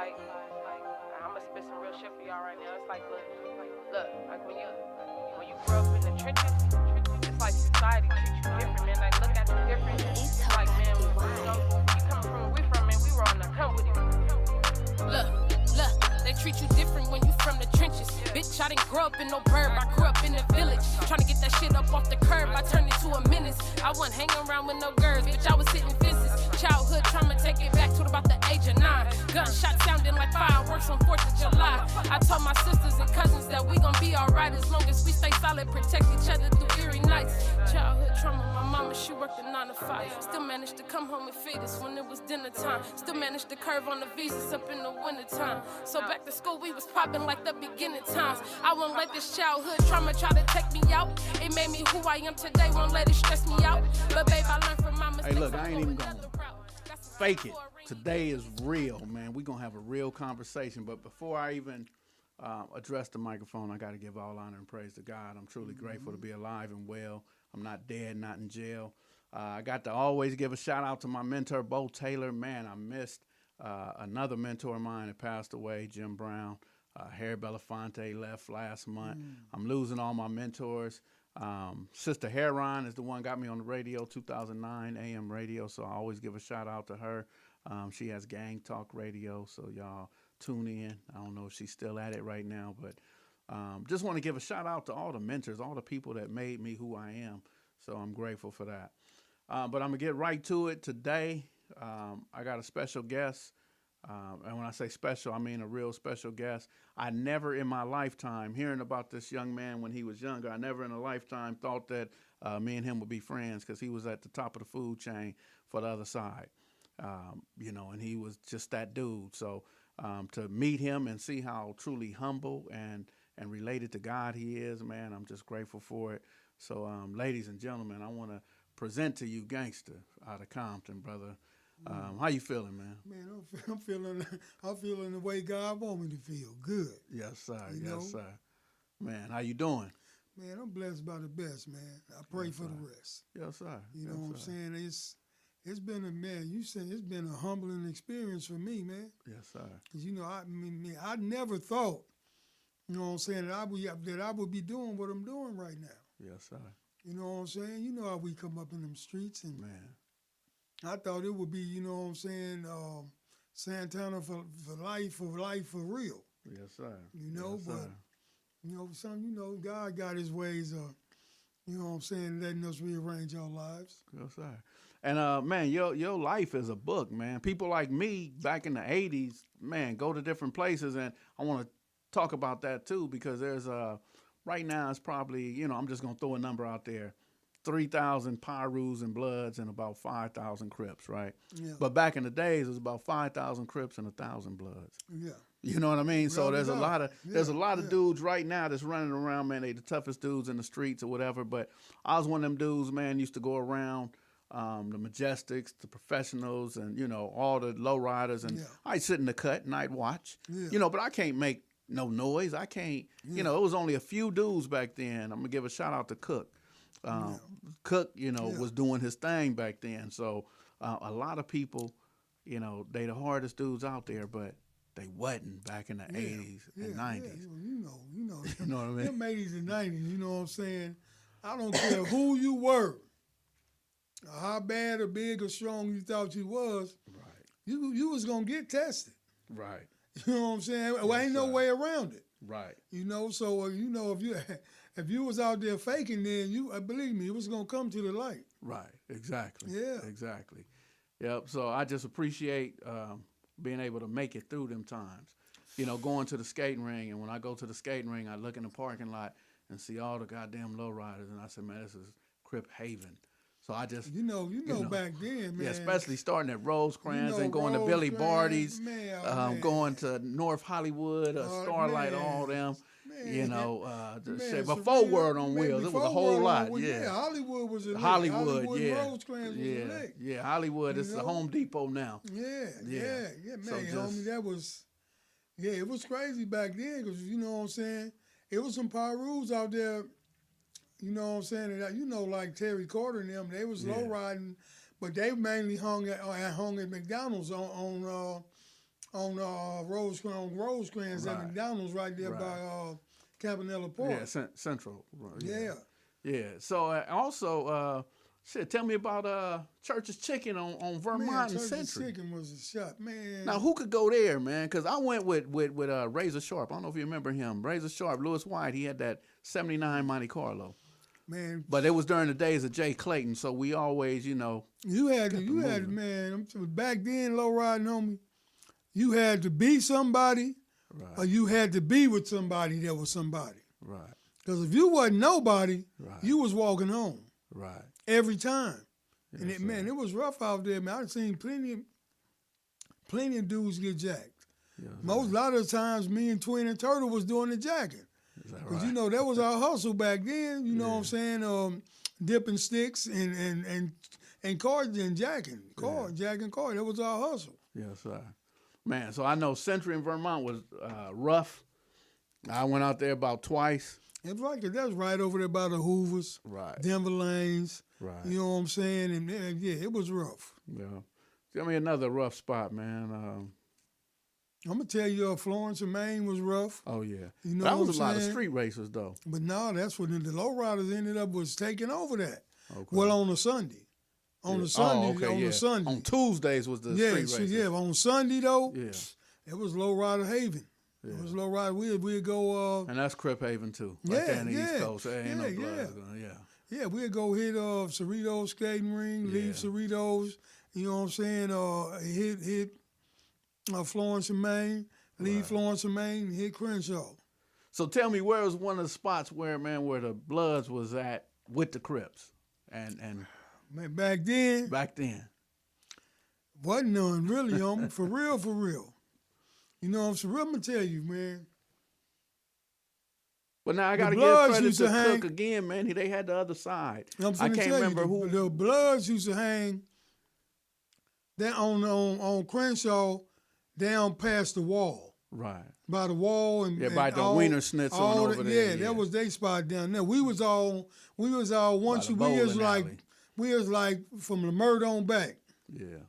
like I'm gonna spit some real shit for y'all right now. It's like, look, like when you grow up in the trenches, it's like society treats you different, man. Like look at you different. It's like, man, you coming from where we from, man. We were on the come with you. Look, they treat you different when you from the trenches. Bitch, I didn't grow up in no burb, I grew up in the village. Tryna get that shit up off the curb, I turned it to a menace. I wasn't hanging around with no girls, bitch, I was hitting fences. Childhood trauma, take it back to about the age of 9. Gunshot sounding like fireworks on 4th of July. I told my sisters and cousins that we gon' be alright as long as we stay solid, protect each other through eerie nights. Childhood trauma, my mama, she worked a 9 to 5. Still managed to come home and feed us when it was dinner time. Still managed to curve on the visas up in the winter time. So back to school, we was popping like the beginning times. I won't let this childhood trauma try to take me out. It made me who I am today, won't let it stress me out. But babe, I learned from my mistakes. Hey, look, I ain't even gonna fake it. Today is real, man. We're gonna have a real conversation. But before I even address the microphone, I gotta give all honor and praise to God. I'm truly grateful to be alive and well. I'm not dead, not in jail. I got to always give a shout out to my mentor, Bo Taylor. Man, I missed another mentor of mine that passed away, Jim Brown. Harry Belafonte left last month. I'm losing all my mentors. Sister Heron is the one got me on the radio, 2009 AM radio, so I always give a shout out to her. She has Gang Talk Radio, so y'all tune in. I don't know if she's still at it right now, but just want to give a shout out to all the mentors, all the people that made me who I am, so I'm grateful for that. But I'm going to get right to it today. I got a special guest. And when I say special, I mean a real special guest. I never in my lifetime, hearing about this young man when he was younger, I never in a lifetime thought that me and him would be friends because he was at the top of the food chain for the other side, and he was just that dude. So to meet him and see how truly humble and related to God he is, man, I'm just grateful for it. So, ladies and gentlemen, I want to present to you Gangster out of Compton, brother. How you feeling, man? Man, I'm feeling the way God want me to feel. Good. Yes, sir. You know? Sir. Man, how you doing? Man, I'm blessed by the best, man. I pray for the rest. Yes, sir. You know what I'm saying? It's been it's been a humbling experience for me, man. Yes, sir. Cause I never thought, you know what I'm saying, that I would be doing what I'm doing right now. Yes, sir. You know what I'm saying? You know how we come up in them streets and man. I thought it would be, you know what I'm saying, Santana for life, for real. Yes, sir. You know, yes, but, sir. God got his ways of, you know what I'm saying, letting us rearrange our lives. Yes, sir. And, man, your life is a book, man. People like me back in the 80s, man, go to different places, and I want to talk about that, too, because there's, right now it's probably, I'm just going to throw a number out there. 3,000 Pyrus and Bloods and about 5,000 Crips, right? Yeah. But back in the days, it was about 5,000 Crips and 1,000 Bloods. Yeah. You know what I mean? So there's a lot of yeah. dudes right now that's running around, man. They the toughest dudes in the streets or whatever. But I was one of them dudes, man, used to go around the Majestics, the professionals, and, all the lowriders. And I'd sit in the cut and I'd watch, but I can't make no noise. I can't, it was only a few dudes back then. I'm going to give a shout out to Cook. Cook, was doing his thing back then. So a lot of people, they the hardest dudes out there, but they wasn't back in the 80s and 90s. Yeah. You know what I mean? Them 80s and 90s, you know what I'm saying? I don't care who you were, or how bad or big or strong you thought you was, right? You was going to get tested. Right. You know what I'm saying? Well, ain't no way around it. Right. So if you was out there faking, then believe me, it was gonna come to the light. Right. Exactly. Yeah. Exactly. Yep. So I just appreciate being able to make it through them times. Going to the skating ring, and when I go to the skating ring, I look in the parking lot and see all the goddamn lowriders, and I said, man, this is Crip Haven. So I just back then, man. Yeah, especially starting at Rosecrans and going to Billy Barty's, going to North Hollywood, Starlight, all them. Man, before Word on Wheels, it was a whole lot. Yeah, Hollywood was a Hollywood, yeah. Rosecrans was a lick. Yeah, Hollywood. It's the Home Depot now. Yeah, man, homie, that was, it was crazy back then because you know what I'm saying. It was some Pyrus out there. You know what I'm saying? And, like Terry Carter and them, they was low riding, but they mainly hung at McDonald's on on Rosecrans at McDonald's right there by Campanella Park. Yeah, Central. Yeah. Yeah. So also, tell me about Church's Chicken on Vermont and Church's Century. Chicken was a shot, man. Now, who could go there, man? Because I went with Razor Sharp. I don't know if you remember him. Razor Sharp, Lewis White. He had that 79 Monte Carlo. Man, but it was during the days of Jay Clayton, so we always, you had man. Back then, lowriding, homie, you had to be somebody, or you had to be with somebody that was somebody. Right. Because if you wasn't nobody, you was walking home. Right. Every time. Yes, and it was rough out there, man. I've seen plenty of dudes get jacked. Yes, A lot of times, me and Twin and Turtle was doing the jacking. Because, that was our hustle back then, you know what I'm saying? Dipping sticks and cards and jacking. Jacking cars. That was our hustle. Yes, sir. Man, so I know Century in Vermont was rough. I went out there about twice. It's right, because that's right over there by the Hoovers. Right. Denver Lanes. Right. You know what I'm saying? And, it was rough. Yeah. Tell me another rough spot, man. I'm going to tell you, Florence and Maine was rough. Oh, yeah. You know that was what a lot I'm of saying? street racers, though. But no, that's what the lowriders ended up was taking over that. Okay. Well, on a Sunday. On a Sunday. Sunday. On Tuesdays was the street racers. Yeah, on Sunday, though, it was lowrider haven. Yeah. It was lowrider. We'd go... and that's Crip Haven, too. Right there in the East Coast. There ain't no blood. Yeah, we'd go hit Cerritos skating ring, leave Cerritos, you know what I'm saying? Hit Florence and Maine, leave Florence and Maine, hit Crenshaw. So tell me, where was one of the spots where the Bloods was at with the Crips? And man, back then, wasn't none really, homie. For real. You know what I'm saying? I'm going to tell you, man. But now I got to give credit to Cook again, man. They had the other side. I can't remember who. The Bloods used to hang down on Crenshaw down past the wall. Right. By the wall and by the Wiener Schnitzel over there. Yeah, that was their spot down there. We was all once we was like from Lamert on back. Yeah.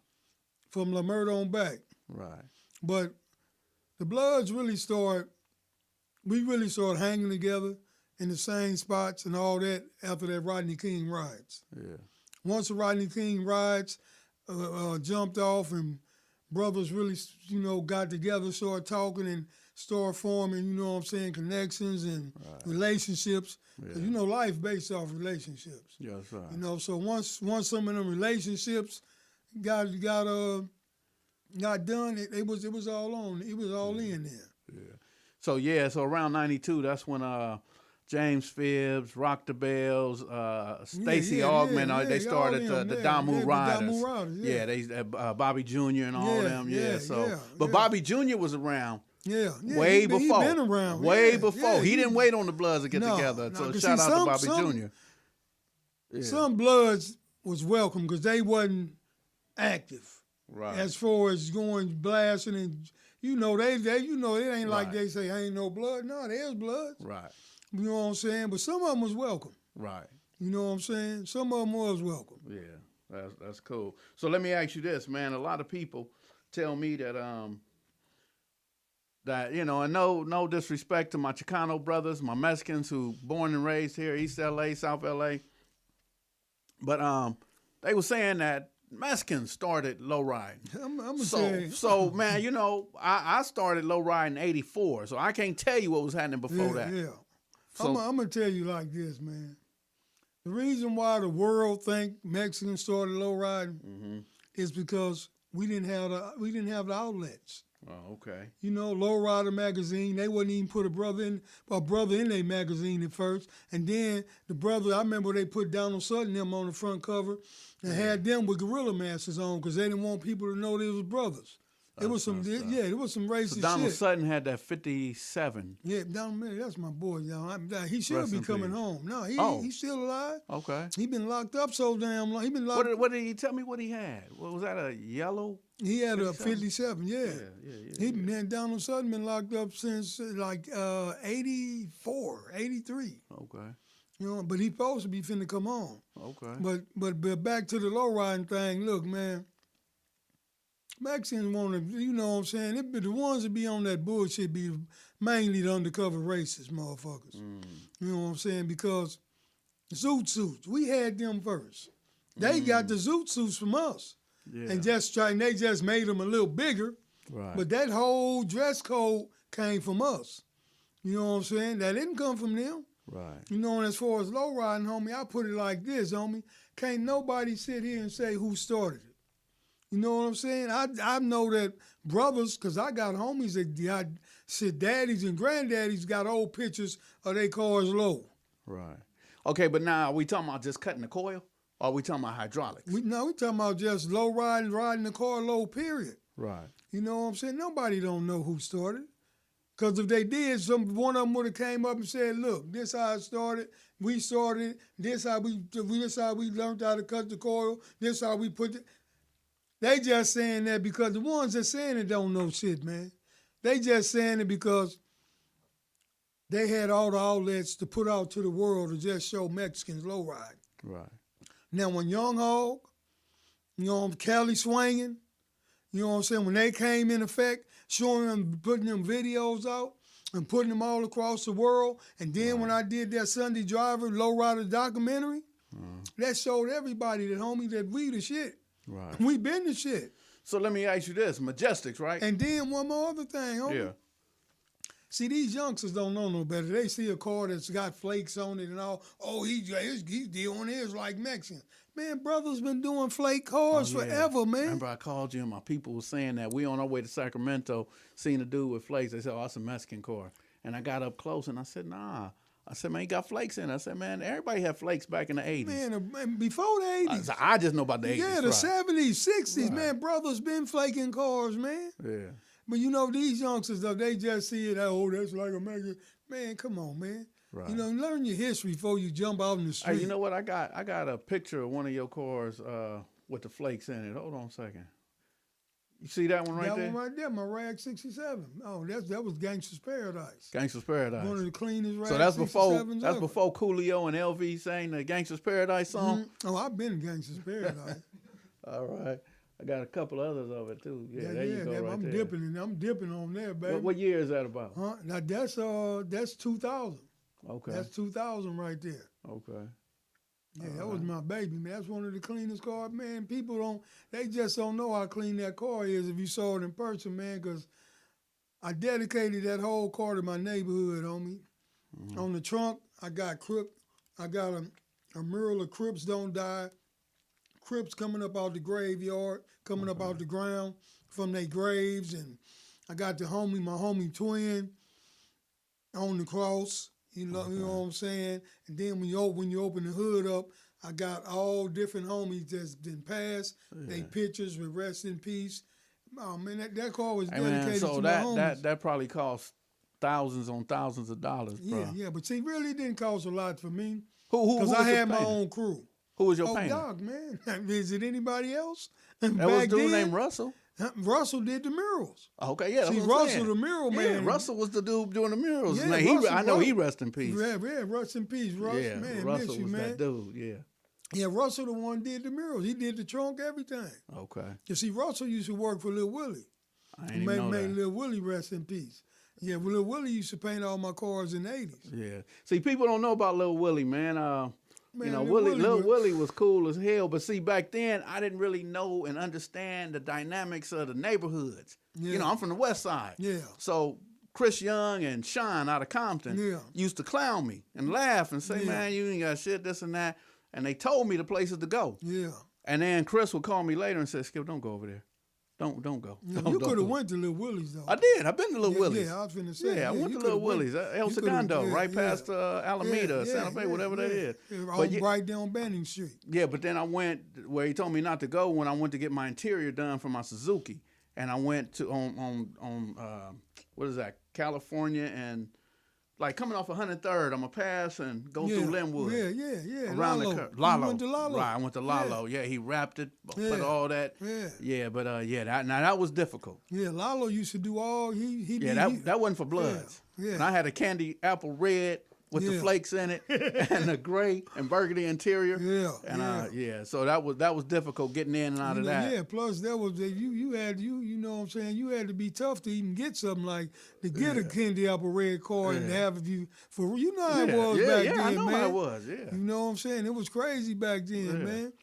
From Lamert on back. Right. But the Bloods we really started hanging together in the same spots and all that after that Rodney King rides. Yeah. Once the Rodney King rides jumped off and brothers really, got together, started talking and started forming, connections and relationships. Yeah. Life based off relationships. Yes, sir. So once some of them relationships got done, it was all on. It was all in there. Yeah. So around 92, that's when James Phibbs, Rock the Bells, Stacey Augman, they started the Damu Riders. They Bobby Jr. and all them. But Bobby Jr. was around. Way before. He been around. Way before. He didn't wait on the Bloods to get together. So shout out to Bobby Jr. Yeah. Some Bloods was welcome because they wasn't active. Right. As far as going blasting and it ain't like they say ain't no blood. No, there's blood. Right. You know what I'm saying? But some of them was welcome. Right. You know what I'm saying? Some of them was welcome. Yeah, that's cool. So let me ask you this, man. A lot of people tell me that and no disrespect to my Chicano brothers, my Mexicans who born and raised here, East LA, South LA, but they were saying that Mexicans started lowriding. I'm saying. So man, I started lowriding in '84, so I can't tell you what was happening before that. Yeah. So, I'm gonna tell you like this, man. The reason why the world think Mexicans started lowriding is because we didn't have the outlets. Oh, okay. Lowrider magazine, they wouldn't even put a brother in their magazine at first. And then the brother, I remember they put Donald Sutton them on the front cover and had them with gorilla masks on because they didn't want people to know they was brothers. It was some racist shit. Donald shit. Sutton had that 57. Yeah, Donald, that's my boy, y'all. He should be coming home. No, he's still alive. Okay. He been locked up so damn long. He been locked. What did he tell me? What he had? Was that a yellow? He had 57? a 57. Yeah. He Donald Sutton been locked up since like 84, 83. Okay. But he supposed to be finna come home. Okay. But back to the low riding thing. Look, man. Mexicans want to, you know what I'm saying? It be the ones that be on that bullshit be mainly the undercover racist motherfuckers. You know what I'm saying? Because zoot suits, we had them first. They got the zoot suits from us. Yeah. And they just made them a little bigger. Right. But that whole dress code came from us. You know what I'm saying? That didn't come from them. Right. You know, and as far as low riding, homie, I put it like this, homie. Can't nobody sit here and say who started it. You know what I'm saying? I know that brothers, because I got homies that got shit, daddies and granddaddies got old pictures of their cars low. Right. Okay, but now are we talking about just cutting the coil? Or are we talking about hydraulics? We talking about just low riding the car low, period. Right. You know what I'm saying? Nobody don't know who started. Because if they did, one of them would have came up and said, look, this how it started. We started it. This how we learned how to cut the coil. This how we put it. They just saying that because the ones that saying it don't know shit, man. They just saying it because they had all the outlets to put out to the world to just show Mexicans low ride. Right. Now when Young Hog, you know, Cali Swinging, you know what I'm saying, when they came in effect, showing them, putting them videos out and putting them all across the world, and then when I did that Sunday Driver Lowrider documentary, that showed everybody that, homie, that we the shit. Right. We been the shit. So let me ask you this, Majestics, right? And then one more other thing, homie. Yeah. See, these youngsters don't know no better. They see a car that's got flakes on it and all. Oh, he's doing his like Mexican. Man, brothers been doing flake cars forever, man. Remember I called you and my people were saying that we on our way to Sacramento, seen a dude with flakes. They said, oh, that's a Mexican car. And I got up close and I said, nah. I said, man, he got flakes in it. I said, man, everybody had flakes back in the 80s. Man, before the 80s. I just know about the 80s. Yeah, the right. 70s, 60s, Right. man. Brothers been flaking cars, man. Yeah. But you know, these youngsters, though, they just see it, oh, that's like a Mexican. Man, come on, man. Right. You know, learn your history before you jump out in the street. Hey, you know what? I got a picture of one of your cars with the flakes in it. Hold on a second. You see that one right there? That one right there, my Rag 67. Oh, that was Gangster's Paradise. Gangster's Paradise. One of the cleanest Rag 67s So that's ever. before Coolio and LV sang the Gangster's Paradise song? Oh, I've been in Gangster's Paradise. All right. I got a couple others of it too. Yeah, there you go right I'm there. I'm dipping on there, baby. What year is that about? Huh? Now that's 2000. Okay. That's 2000 right there. Okay. Yeah, that was my baby, man. That's one of the cleanest cars, man. People they just don't know how clean that car is if you saw it in person, man, because I dedicated that whole car to my neighborhood, homie. Mm-hmm. On the trunk, I got a mural of Crips Don't Die. Crips coming up out the graveyard, coming up out the ground from their graves, and I got my homie twin on the cross. You know what I'm saying? And then when you open the hood up, I got all different homies that's been passed. They pictures with rest in peace. Oh man, that car was dedicated to my homies. That probably cost thousands on thousands of dollars, bro. Yeah, but see, really it didn't cost a lot for me. Who because I had my own crew. Who was your painter? Doc, man. Is it anybody else? That was a dude named Russell. Russell did the murals. Okay, yeah. See, Russell, the mural man. Yeah, Russell was the dude doing the murals. Yeah, man, I know he rest in peace. Yeah, rest in peace, Russ. Yeah, man, Russell miss you, was man. that dude. Yeah. Yeah, Russell the one did the murals. He did the trunk, everything. Okay. You see, Russell used to work for Lil Willie. I ain't even know that. Lil Willie rest in peace. Yeah, Lil Willie used to paint all my cars in the 80s. Yeah. See, people don't know about Lil Willie, man. Man, you know, Lil Willie was cool as hell. But see, back then, I didn't really know and understand the dynamics of the neighborhoods. Yeah. You know, I'm from the West Side. Yeah. So Chris Young and Sean out of Compton used to clown me and laugh and say, man, you ain't got shit, this and that. And they told me the places to go. Yeah. And then Chris would call me later and say, Skipp, don't go over there. Don't go. Yeah, you could have went to Lil Willie's, though. I did. I've been to Lil Willie's. Yeah, I was finna say. Yeah, I went to Lil Willie's. El Segundo, right past Alameda, Santa Fe, whatever that is. Right down Banning Street. Yeah, but then I went where he told me not to go when I went to get my interior done for my Suzuki. And I went to on what is that, California, and like coming off 103rd, I'm going to pass and go through Linwood. Yeah. Around Lalo. the curve. Lalo. You went to Lalo. Right, I went to Lalo. Yeah, he wrapped it, put all that. Yeah, but that was difficult. Yeah, Lalo used to do all, that wasn't for Bloods. Yeah. And I had a candy apple red with the flakes in it and the gray and burgundy interior. And so that was difficult getting in and out of that. Yeah, plus that was you had you know what I'm saying, you had to be tough to even get something like to get a candy apple red car and have you for you know how it was back then, I know man. how it was, yeah. You know what I'm saying? It was crazy back then, man.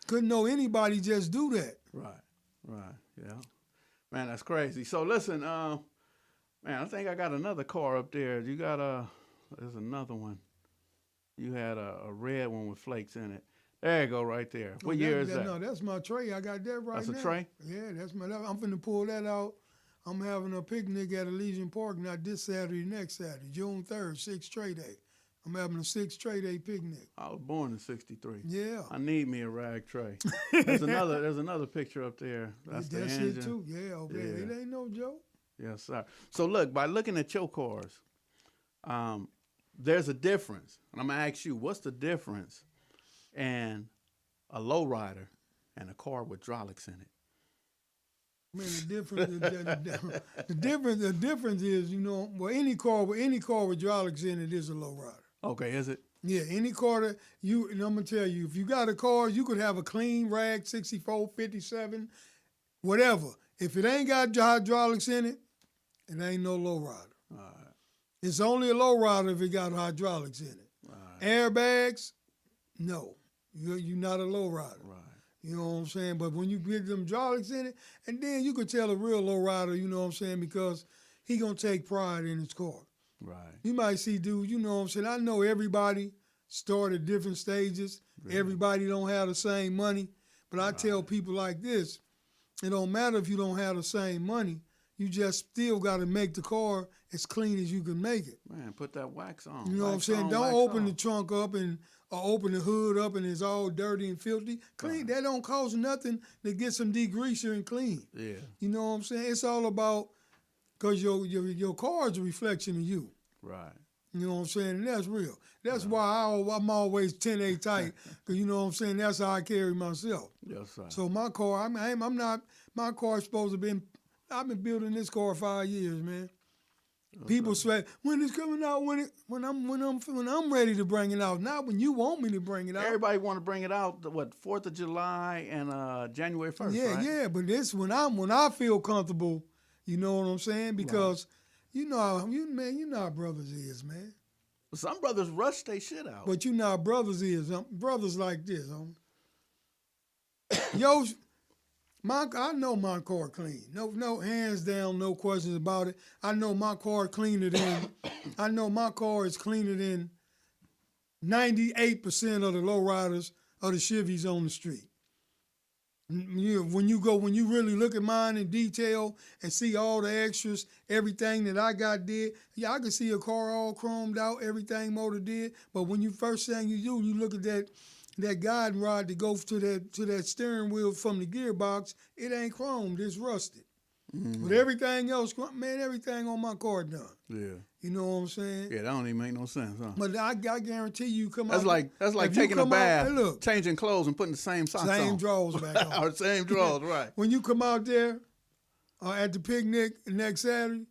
Couldn't know anybody just do that. Right, yeah. Man, that's crazy. So listen, man, I think I got another car up there. You got there's another one. You had a red one with flakes in it. There you go, right there. What year is that? No, that's my tray. I got that right now. That's a tray? Yeah, that's my. I'm finna pull that out. I'm having a picnic at Elysian Park, not this Saturday, next Saturday, June 3rd, 6th Tray Day. I'm having a 6th Tray Day picnic. I was born in '63. Yeah. I need me a rag tray. There's another picture up there. That's the engine. It too. Yeah, okay. It ain't no joke. Yes, sir. So look, by looking at your cars, there's a difference. And I'm gonna ask you, what's the difference in a lowrider and a car with hydraulics in it? Man, the difference is, you know, well, any car with hydraulics in it is a lowrider. Okay, is it? Yeah, any car that and I'm gonna tell you, if you got a car, you could have a clean rag 64, 57, whatever. If it ain't got hydraulics in it, it ain't no lowrider. All right. It's only a lowrider if it got hydraulics in it. Right. Airbags, no, you're not a lowrider. Right. You know what I'm saying? But when you get them hydraulics in it, and then you could tell a real lowrider, you know what I'm saying, because he gonna take pride in his car. Right. You might see dudes, you know what I'm saying, I know everybody start at different stages. Really? Everybody don't have the same money. But I tell people like this, it don't matter if you don't have the same money, you just still got to make the car as clean as you can make it. Man, put that wax on. You know what I'm saying? Don't open the trunk up or open the hood up and it's all dirty and filthy. Clean. That don't cost nothing to get some degreaser and clean. Yeah. You know what I'm saying? It's all about, because your car is a reflection of you. Right. You know what I'm saying? And that's real. That's why I'm always 10A tight, because you know what I'm saying? That's how I carry myself. Yes, sir. So my car, my car's supposed to be, I've been building this car 5 years, man. Okay. People say, when it's coming out, when I'm ready to bring it out, not when you want me to bring it out. Everybody want to bring it out, 4th of July and January 1st, right? Yeah, but this when I feel comfortable, you know what I'm saying? Because you know how brothers is, man. Some brothers rush they shit out. But you know how brothers is. Brothers like this. I know my car clean. No, hands down, no questions about it. I know my car cleaner than, I know my car is cleaner than 98% of the lowriders of the Chevys on the street. When you really look at mine in detail and see all the extras, everything that I got did, I can see a car all chromed out, everything motor did. But when you first thing you do, you look at that guiding rod that goes to that steering wheel from the gearbox, it ain't chromed, it's rusted. Mm-hmm. But everything else, man, everything on my car done. Yeah. You know what I'm saying? Yeah, that don't even make no sense, huh? But I guarantee you come out. That's like taking a bath, changing clothes, and putting the same socks on. Same drawers back on. Or same drawers, right. When you come out there at the picnic next Saturday,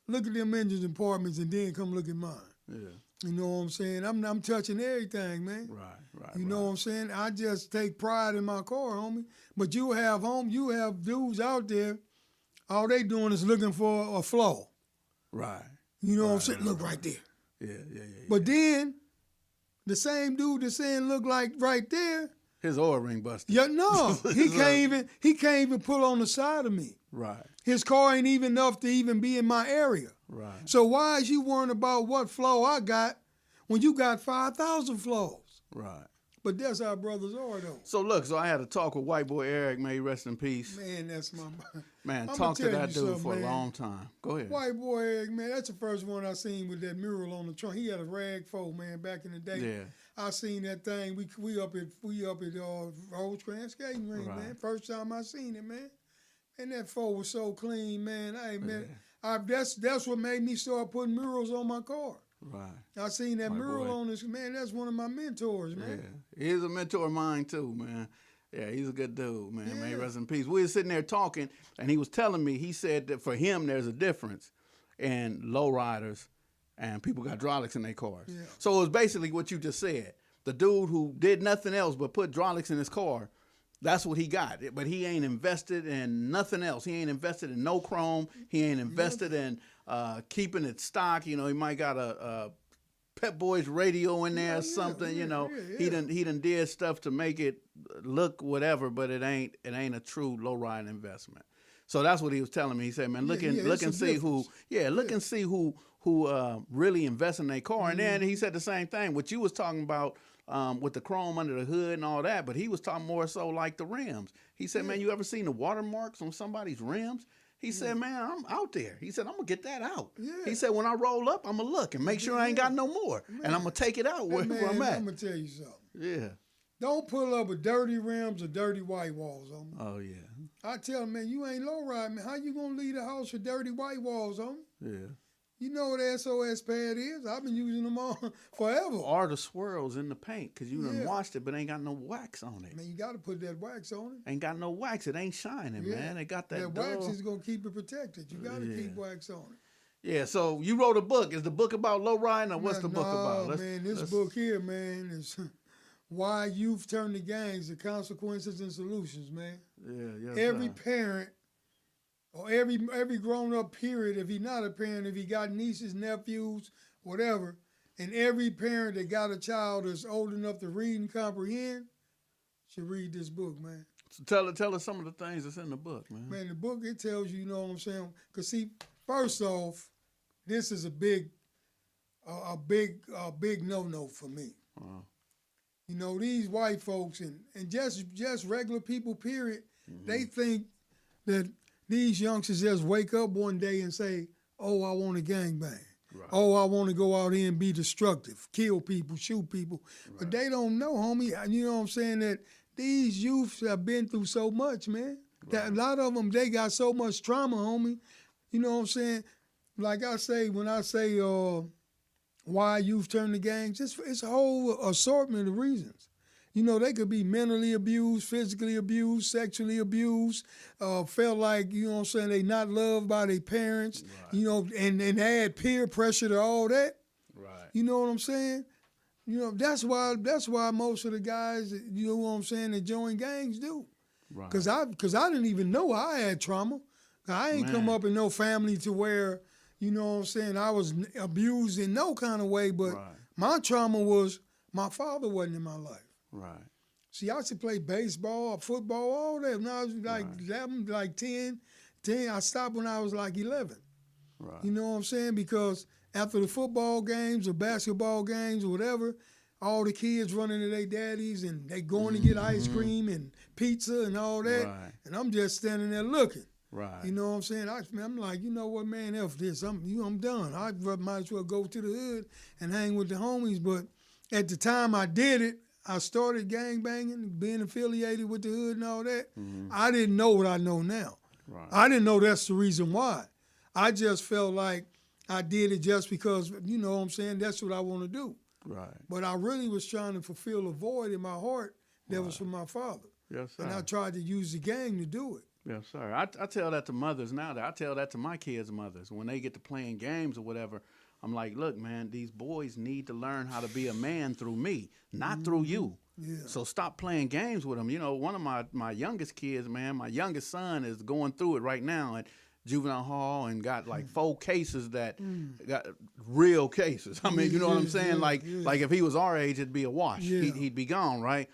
look at them engines and compartments and then come look at mine. Yeah. You know what I'm saying? I'm touching everything, man. Right. You know what I'm saying? I just take pride in my car, homie. But you have dudes out there, all they doing is looking for a flaw. Right. You know what I'm saying? Look right there. Yeah. But then, the same dude that's saying look like right there. His oil ring busted. Yeah, no. He can't even pull on the side of me. Right. His car ain't even enough to even be in my area. Right. So why is you worrying about what flaw I got when you got 5,000 flaws? Right. But that's how brothers are, though. So I had a talk with white boy Eric, may he rest in peace. Man, that's my man. Talk to that dude for a long time. Go ahead. White boy Eric, man, that's the first one I seen with that mural on the trunk. He had a rag 4, man, back in the day. Yeah. I seen that thing. We up at Rose Grand Skating Ring, man. First time I seen it, man. And that 4 was so clean, man. That's what made me start putting murals on my car. Right. I seen that mural on this, man. That's one of my mentors, man. Yeah. He's a mentor of mine too, man. Yeah, he's a good dude, man. Yeah. May he rest in peace. We were sitting there talking, and he was telling me, he said that for him there's a difference in lowriders and people got hydraulics in their cars. Yeah. So it was basically what you just said. The dude who did nothing else but put hydraulics in his car, that's what he got. But he ain't invested in nothing else. He ain't invested in no chrome. He ain't invested in keeping it stock. You know, he might got a Pep Boys radio in there or something. You know, he done did stuff to make it look whatever, but it ain't a true low ride investment. So that's what he was telling me. He said, man, look and see who really invest in their car. And then he said the same thing. What you was talking about with the chrome under the hood and all that, but he was talking more so like the rims. He said, man, you ever seen the watermarks on somebody's rims? He said, man, I'm out there. He said, I'm going to get that out. Yeah. He said, when I roll up, I'm going to look and make sure I ain't got no more. Man. And I'm going to take it out where I'm at. I'm going to tell you something. Yeah. Don't pull up with dirty rims or dirty white walls on me. Oh, yeah. I tell him, man, you ain't low ride, man. How you going to leave the house with dirty white walls on me? Yeah. You know what SOS pad is? I've been using them all forever. Or the swirls in the paint, because you done washed it, but ain't got no wax on it. Man, you got to put that wax on it. Ain't got no wax. It ain't shining, man. It got that wax is going to keep it protected. You got to keep wax on it. Yeah, so you wrote a book. Is the book about low riding, or what's the book about? Man, this book here, man, is Why Youth Turn to Gangs, the Consequences and Solutions, man. Yeah, every parent or every grown-up period, if he's not a parent, if he got nieces, nephews, whatever, and every parent that got a child that's old enough to read and comprehend should read this book, man. So tell us some of the things that's in the book, man. Man, the book, it tells you, you know what I'm saying? Because, see, first off, this is a big no-no for me. Wow. You know, these white folks and just regular people, period, they think that these youngsters just wake up one day and say, oh, I want to gangbang. Right. Oh, I want to go out here and be destructive, kill people, shoot people. Right. But they don't know, homie, you know what I'm saying, that these youths have been through so much, man. Right. That a lot of them, they got so much trauma, homie. You know what I'm saying? Like I say, when I say why youth turn to gangs, it's a whole assortment of reasons. You know, they could be mentally abused, physically abused, sexually abused, felt like, you know what I'm saying, they not loved by their parents, right. You know, and add peer pressure to all that. Right. You know what I'm saying? You know, that's why most of the guys, you know what I'm saying, that join gangs do. Right. Because I didn't even know I had trauma. I ain't come up in no family to where, you know what I'm saying, I was abused in no kind of way, but my trauma was my father wasn't in my life. Right. See, I used to play baseball, football, all that. When I was like 11, like 10, I stopped when I was like 11. Right. You know what I'm saying? Because after the football games or basketball games or whatever, all the kids running to their daddies and they going to get ice cream and pizza and all that. Right. And I'm just standing there looking. Right. You know what I'm saying? I'm like, you know what, man, F this. I'm done. I might as well go to the hood and hang with the homies. But at the time I did it, I started gangbanging, being affiliated with the hood and all that. Mm-hmm. I didn't know what I know now. Right. I didn't know that's the reason why. I just felt like I did it just because, you know what I'm saying, that's what I want to do. Right. But I really was trying to fulfill a void in my heart that was from my father. Yes, sir. And I tried to use the gang to do it. Yes, sir. I tell that to mothers now. I tell that to my kids' mothers. When they get to playing games or whatever, I'm like, look, man, these boys need to learn how to be a man through me, not through you. Yeah. So stop playing games with them. You know, one of my youngest kids, man, my youngest son is going through it right now at juvenile hall and got like 4 cases that got real cases. I mean, you know what I'm saying? Like if he was our age, it'd be a wash. Yeah. He'd be gone, right?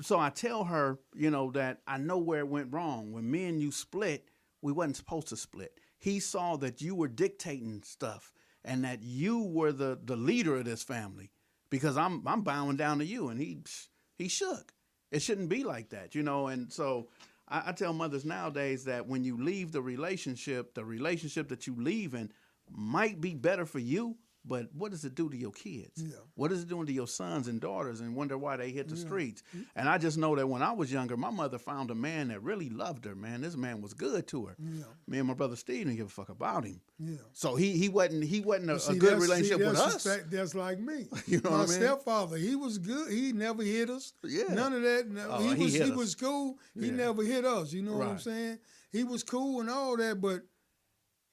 So I tell her, you know, that I know where it went wrong. When me and you split, we wasn't supposed to split. He saw that you were dictating stuff and that you were the leader of this family because I'm bowing down to you. And he shook. It shouldn't be like that, you know. And so I tell mothers nowadays that when you leave the relationship that you leave in might be better for you, but what does it do to your kids? Yeah. What is it doing to your sons and daughters and wonder why they hit the streets? And I just know that when I was younger, my mother found a man that really loved her, man. This man was good to her. Yeah. Me and my brother Steve didn't give a fuck about him. Yeah. So he wasn't a good relationship with us. That's like me. You know my what I mean? Stepfather, he was good. He never hit us. Yeah. None of that. No, he was cool. He never hit us. You know what I'm saying? He was cool and all that, but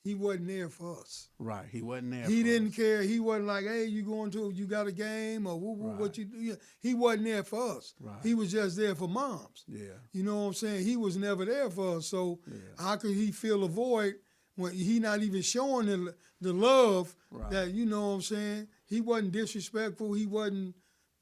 he wasn't there for us. Right. He wasn't there. He didn't care. He wasn't like, hey, you got a game or what you do. He wasn't there for us. Right. He was just there for moms. Yeah. You know what I'm saying? He was never there for us. So how could he fill a void when he not even showing the love that, you know what I'm saying? He wasn't disrespectful. He wasn't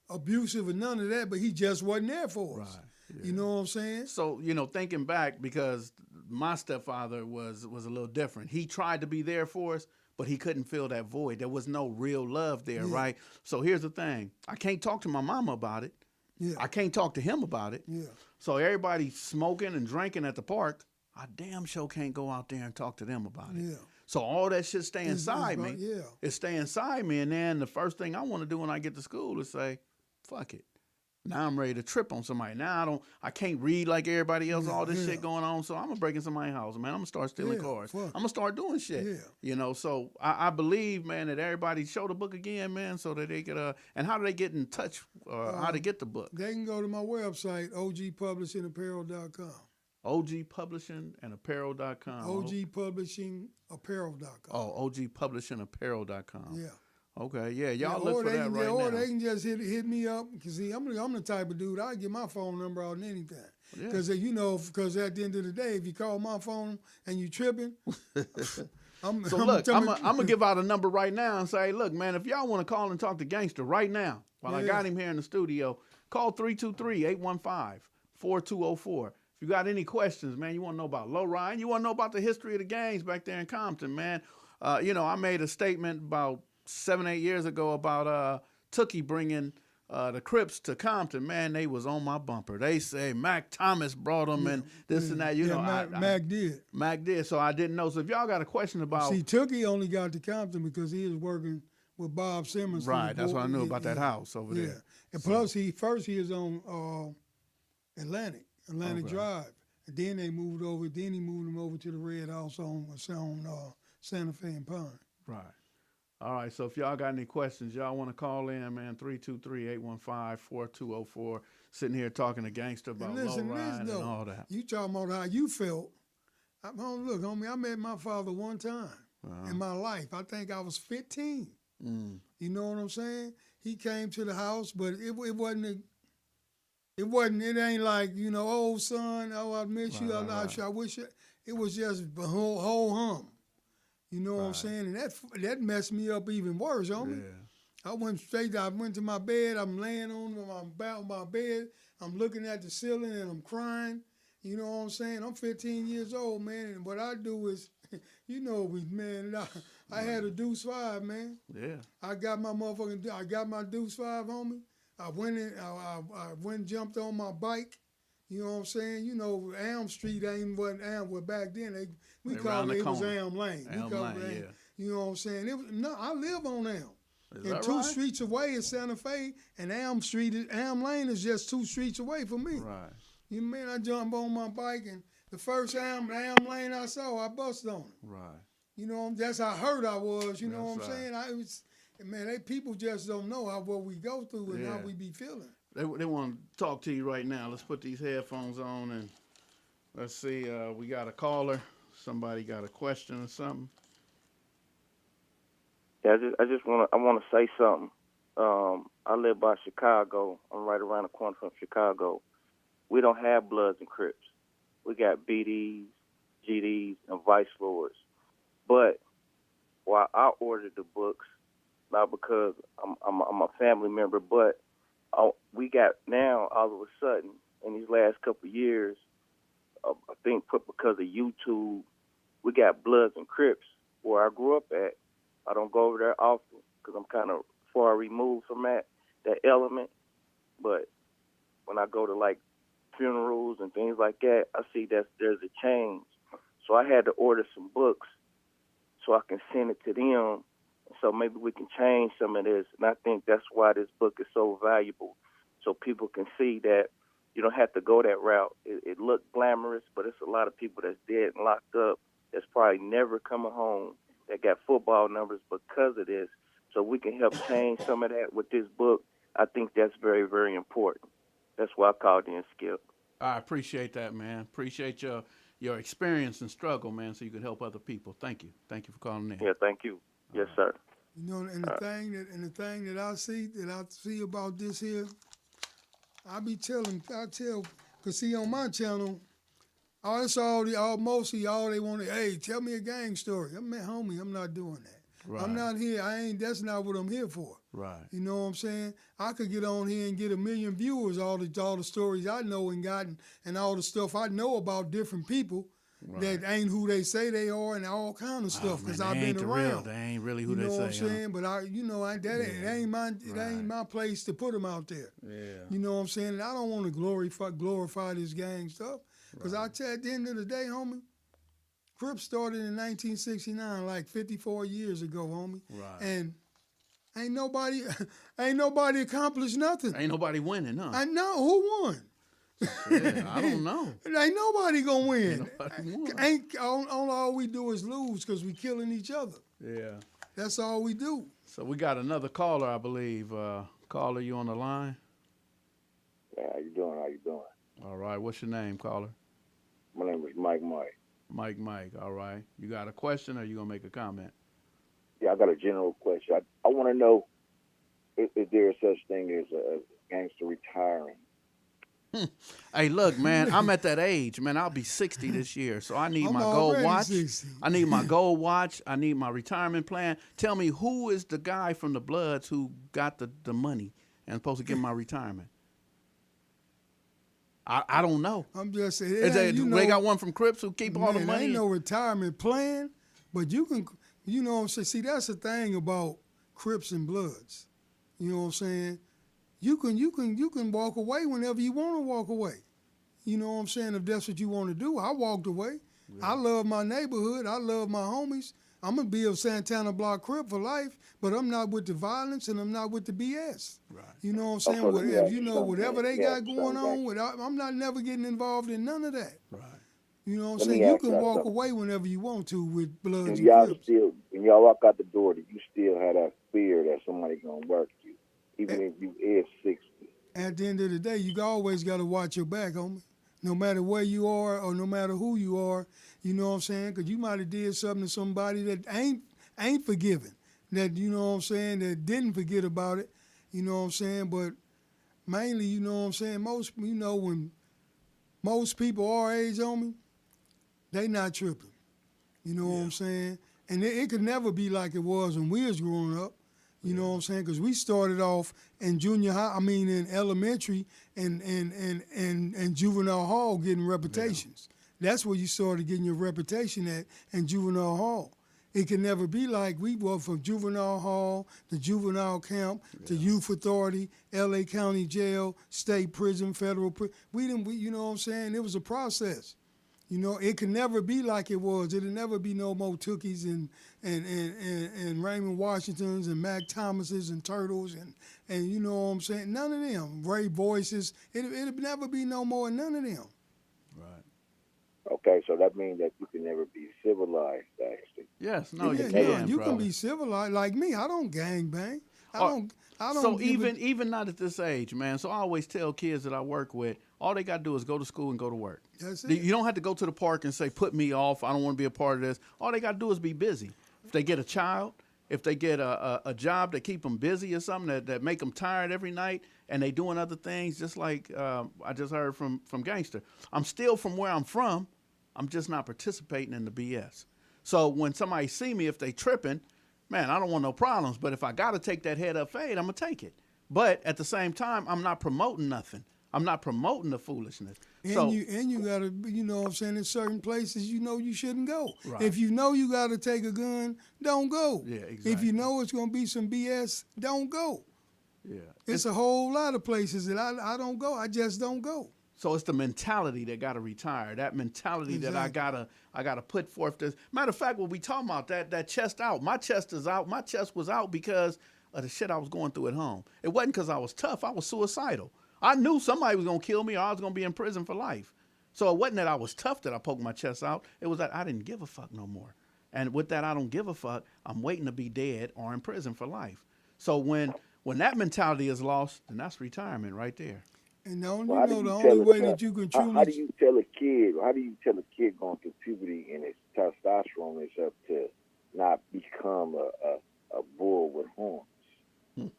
abusive or none of that, but he just wasn't there for us. Right. Yeah. You know what I'm saying? So, thinking back, because my stepfather was a little different. He tried to be there for us, but he couldn't fill that void. There was no real love there, right? So here's the thing. I can't talk to my mama about it. Yeah. I can't talk to him about it. Yeah. So everybody smoking and drinking at the park, I damn sure can't go out there and talk to them about it. Yeah. So all that shit stay inside me. Yeah. It stay inside me, and then the first thing I want to do when I get to school is say, fuck it. Now I'm ready to trip on somebody. Now I can't read like everybody else, all this shit going on. So I'm gonna break in somebody's house, man. I'm gonna start stealing cars. I'm gonna start doing shit. Yeah. So I believe, man, that everybody show the book again, man, so that they could and how do they get in touch how to get the book? They can go to my website, ogpublishingapparel.com. ogpublishingapparel.com. ogpublishingapparel.com. Oh, ogpublishingapparel.com. Yeah. Okay, yeah, y'all look for that right now. Or they can just hit me up, because see, I'm the type of dude, I get my phone number out anytime. Because, because at the end of the day, if you call my phone and you tripping, I'm going to give out a number right now and say, look, man, if y'all want to call and talk to Gangster right now, while I got him here in the studio, call 323-815-4204. If you got any questions, man, you want to know about lowriding, you want to know about the history of the gangs back there in Compton, man. I made a statement about 7-8 years ago about Tookie bringing the Crips to Compton. Man, they was on my bumper. They say Mac Thomas brought them and this and that. Mac did. Mac did. So I didn't know. So if y'all got a question about, see, Tookie only got to Compton because he was working with Bob Simmons. Right. That's what I knew about that house over there. Yeah. And plus, he was on Atlantic Drive. And then they moved over. Then he moved him over to the Red House on Santa Fe and Pine. Right. All right, so if y'all got any questions, y'all want to call in, man, 323-815-4204. Sitting here talking to Gangster about lowriding and all that. You talking about how you felt. Look, homie, I met my father one time in my life. I think I was 15. You know what I'm saying? He came to the house, but it ain't like, oh, son, I miss you. I wish it was just the whole hum. You know what I'm saying? And that messed me up even worse, homie. Yeah. I went to my bed. I'm laying on my bed. I'm looking at the ceiling and I'm crying. You know what I'm saying? I'm 15 years old, man. And what I do is, I had a Deuce 5, man. Yeah. I got my Deuce 5, homie. I went and jumped on my bike. You know what I'm saying? Elm Street wasn't Elm, but back then we called it was Elm Lane. Elm Lane. You know what I'm saying? I live on Elm. And two streets away is Santa Fe, and Elm Lane is just 2 streets away from me. Right. I jumped on my bike, and the first Elm Lane I saw, I busted on it. Right. That's how hurt I was. You know what I'm saying? People just don't know what we go through and how we be feeling. They want to talk to you right now. Let's put these headphones on and let's see. We got a caller. Somebody got a question or something? Yeah, I want to say something. I live by Chicago. I'm right around the corner from Chicago. We don't have Bloods and Crips. We got BDs, GDs, and Vice Lords. But while I ordered the books, not because I'm a family member, but we got now, all of a sudden, in these last couple of years, I think because of YouTube, we got Bloods and Crips. Where I grew up at, I don't go over there often because I'm kind of far removed from that element. But when I go to, like, funerals and things like that, I see that there's a change. So I had to order some books so I can send it to them. So maybe we can change some of this. And I think that's why this book is so valuable, so people can see that you don't have to go that route. It looked glamorous, but it's a lot of people that's dead and locked up that's probably never coming home that got football numbers because of this. So we can help change some of that with this book. I think that's very, very important. That's why I called in, Skipp. I appreciate that, man. Appreciate your your experience and struggle, man, so you could help other people. Thank you. Thank you for calling in. Yeah, thank you. Yes, sir. You know, and the thing that I see about this here, I tell, cause see on my channel, mostly all they want to, hey, tell me a gang story. I'm like, homie, I'm not doing that. Right. I'm not here. That's not what I'm here for. Right. You know what I'm saying? I could get on here and get 1 million viewers, all the stories I know and gotten, and all the stuff I know about different people that ain't who they say they are, and all kind of stuff. Because I've been around. They ain't really who they say. You know what I'm saying? But it ain't my place to put them out there. Yeah. You know what I'm saying? And I don't want to glorify this gang stuff. Because I tell you, at the end of the day, homie, Crips started in 1969, like 54 years ago, homie. Right. And ain't nobody accomplished nothing. Ain't nobody winning, huh? I know who won. Yeah, I don't know. Ain't nobody gonna win. Ain't nobody won. All we do is lose because we killing each other. Yeah. That's all we do. So we got another caller, I believe. Caller, you on the line? Yeah, how you doing? All right. What's your name, caller? My name is Mike. Mike. All right. You got a question or you gonna make a comment? Yeah, I got a general question. I want to know if there is such thing as a gangster retiring. Hey, look, man, I'm at that age, man. I'll be 60 this year, so I need I'm my gold already watch. 60. I need my gold watch. I need my retirement plan. Tell me, who is the guy from the Bloods who got the money and supposed to get my retirement? I don't know. I'm just saying. They got one from Crips who keep all the money? Ain't no retirement plan, but you can, you know what I'm saying? See, that's the thing about Crips and Bloods. You know what I'm saying? You can walk away whenever you want to walk away. You know what I'm saying? If that's what you want to do. I walked away. Yeah. I love my neighborhood. I love my homies. I'm going to be a Santana Block Crip for life, but I'm not with the violence and I'm not with the BS. Right. You know what I'm saying? Whatever they got going on, I'm not never getting involved in none of that. Right. You know what I'm saying? You can walk away whenever you want to with Bloods and Crips. When y'all walk out the door, do you still have that fear that somebody going to work you, even if you is 60? At the end of the day, you always got to watch your back, homie. No matter where you are or no matter who you are, you know what I'm saying? Because you might have did something to somebody that ain't forgiven, that, you know what I'm saying, that didn't forget about it, you know what I'm saying? But mainly, you know what I'm saying, when most people our age, homie, they not tripping, you know what I'm saying? And it could never be like it was when we was growing up. You know what I'm saying? Because we started off in in elementary and juvenile hall getting reputations. Yeah. That's where you started getting your reputation at in juvenile hall. It can never be like we were from juvenile hall to juvenile camp to youth authority, L.A. County Jail, state prison, federal prison. We you know what I'm saying? It was a process. You know, it can never be like it was. It'll never be no more Tookies and Raymond Washingtons and Mac Thomases and Turtles and you know what I'm saying? None of them. Ray Voices. It'll never be no more none of them. Right. Okay, so that means that you can never be civilized, actually. Yes, no, you can. You bro. Can be civilized. Like me, I don't gang bang. I don't. So even not at this age, man. So I always tell kids that I work with, all they got to do is go to school and go to work. That's it. You don't have to go to the park and say, put me off. I don't want to be a part of this. All they got to do is be busy. If they get a child, if they get a job that keep them busy or something that make them tired every night and they doing other things, just like I just heard from Gangster. I'm still from where I'm from. I'm just not participating in the BS. So when somebody see me, if they tripping, man, I don't want no problems. But if I got to take that head up fade, I'm going to take it. But at the same time, I'm not promoting nothing. I'm not promoting the foolishness. And you got to, you know what I'm saying, in certain places you know you shouldn't go. Right. If you know you got to take a gun, don't go. Yeah, exactly. If you know it's going to be some BS, don't go. Yeah. It's a whole lot of places that I don't go. I just don't go. So it's the mentality that got to retire. That mentality that I gotta put forth. This matter of fact, when we talking about that chest out, my chest is out. My chest was out because of the shit I was going through at home. It wasn't because I was tough. I was suicidal. I knew somebody was gonna kill me or I was gonna be in prison for life. So it wasn't that I was tough that I poked my chest out. It was that I didn't give a fuck no more. And with that, I don't give a fuck. I'm waiting to be dead or in prison for life. So when that mentality is lost, then that's retirement right there. And the only, Well, the only way that you can truly. How do you tell a kid going through puberty and his testosterone is up to not become a bull with horns?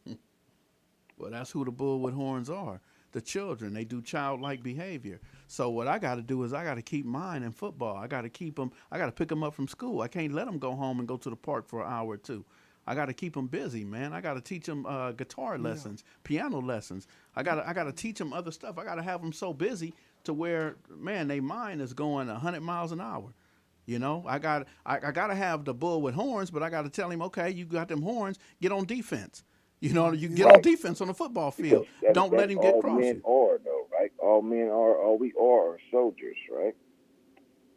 Well, that's who the bull with horns are. The children, they do childlike behavior. So what I got to do is I got to keep mine in football. I got to keep them. I got to pick them up from school. I can't let them go home and go to the park for an hour or two. I got to keep them busy, man. I got to teach them guitar lessons, piano lessons. I got to teach them other stuff. I got to have them so busy to where, man, their mind is going 100 miles an hour. You know, I got to have the bull with horns, but I got to tell him, okay, you got them horns, get on defense. You know, you get on defense on the football field. Don't let him get across you. All men are, though, right? All we are soldiers, right?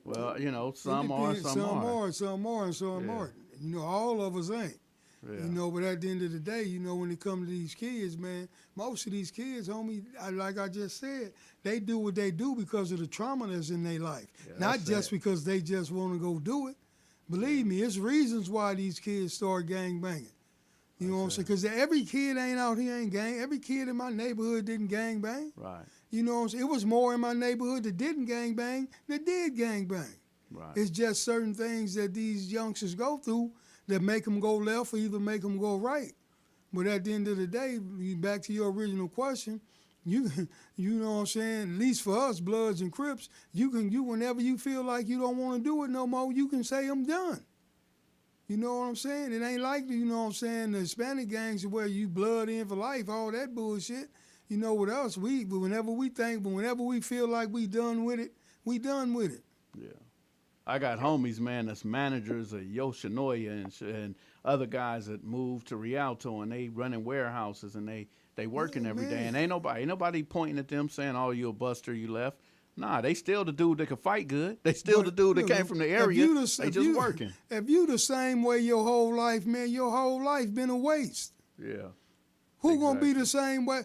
Well, you know, some are, some aren't. Some aren't. You know, all of us ain't. Yeah. You know, but at the end of the day, you know, when it comes to these kids, man, most of these kids, homie, like I just said, they do what they do because of the trauma that's in their life. Yeah, Not just because they just want to go do it. Believe me, it's reasons why these kids start gang banging. You know what I'm saying? Because every kid ain't out here ain't gang. Every kid in my neighborhood didn't gang bang. Right. You know what I'm saying? It was more in my neighborhood that didn't gang bang that did gang bang. Right. It's just certain things that these youngsters go through that make them go left or even make them go right. But at the end of the day, back to your original question, you know what I'm saying? At least for us, Bloods and Crips, you whenever you feel like you don't want to do it no more, you can say I'm done. You know what I'm saying? It ain't like, you know what I'm saying, the Hispanic gangs where you blood in for life, all that bullshit. You know, with us, whenever we feel like we done with it, we done with it. Yeah. I got homies, man, that's managers of Yoshinoya and other guys that moved to Rialto, and they running warehouses, and they working every day. And ain't nobody pointing at them saying, oh, you a buster, you left. Nah, they still the dude that can fight good. They still the dude that came from the area. They just working. If you the same way your whole life, man, your whole life been a waste. Yeah. Who gonna be the same way?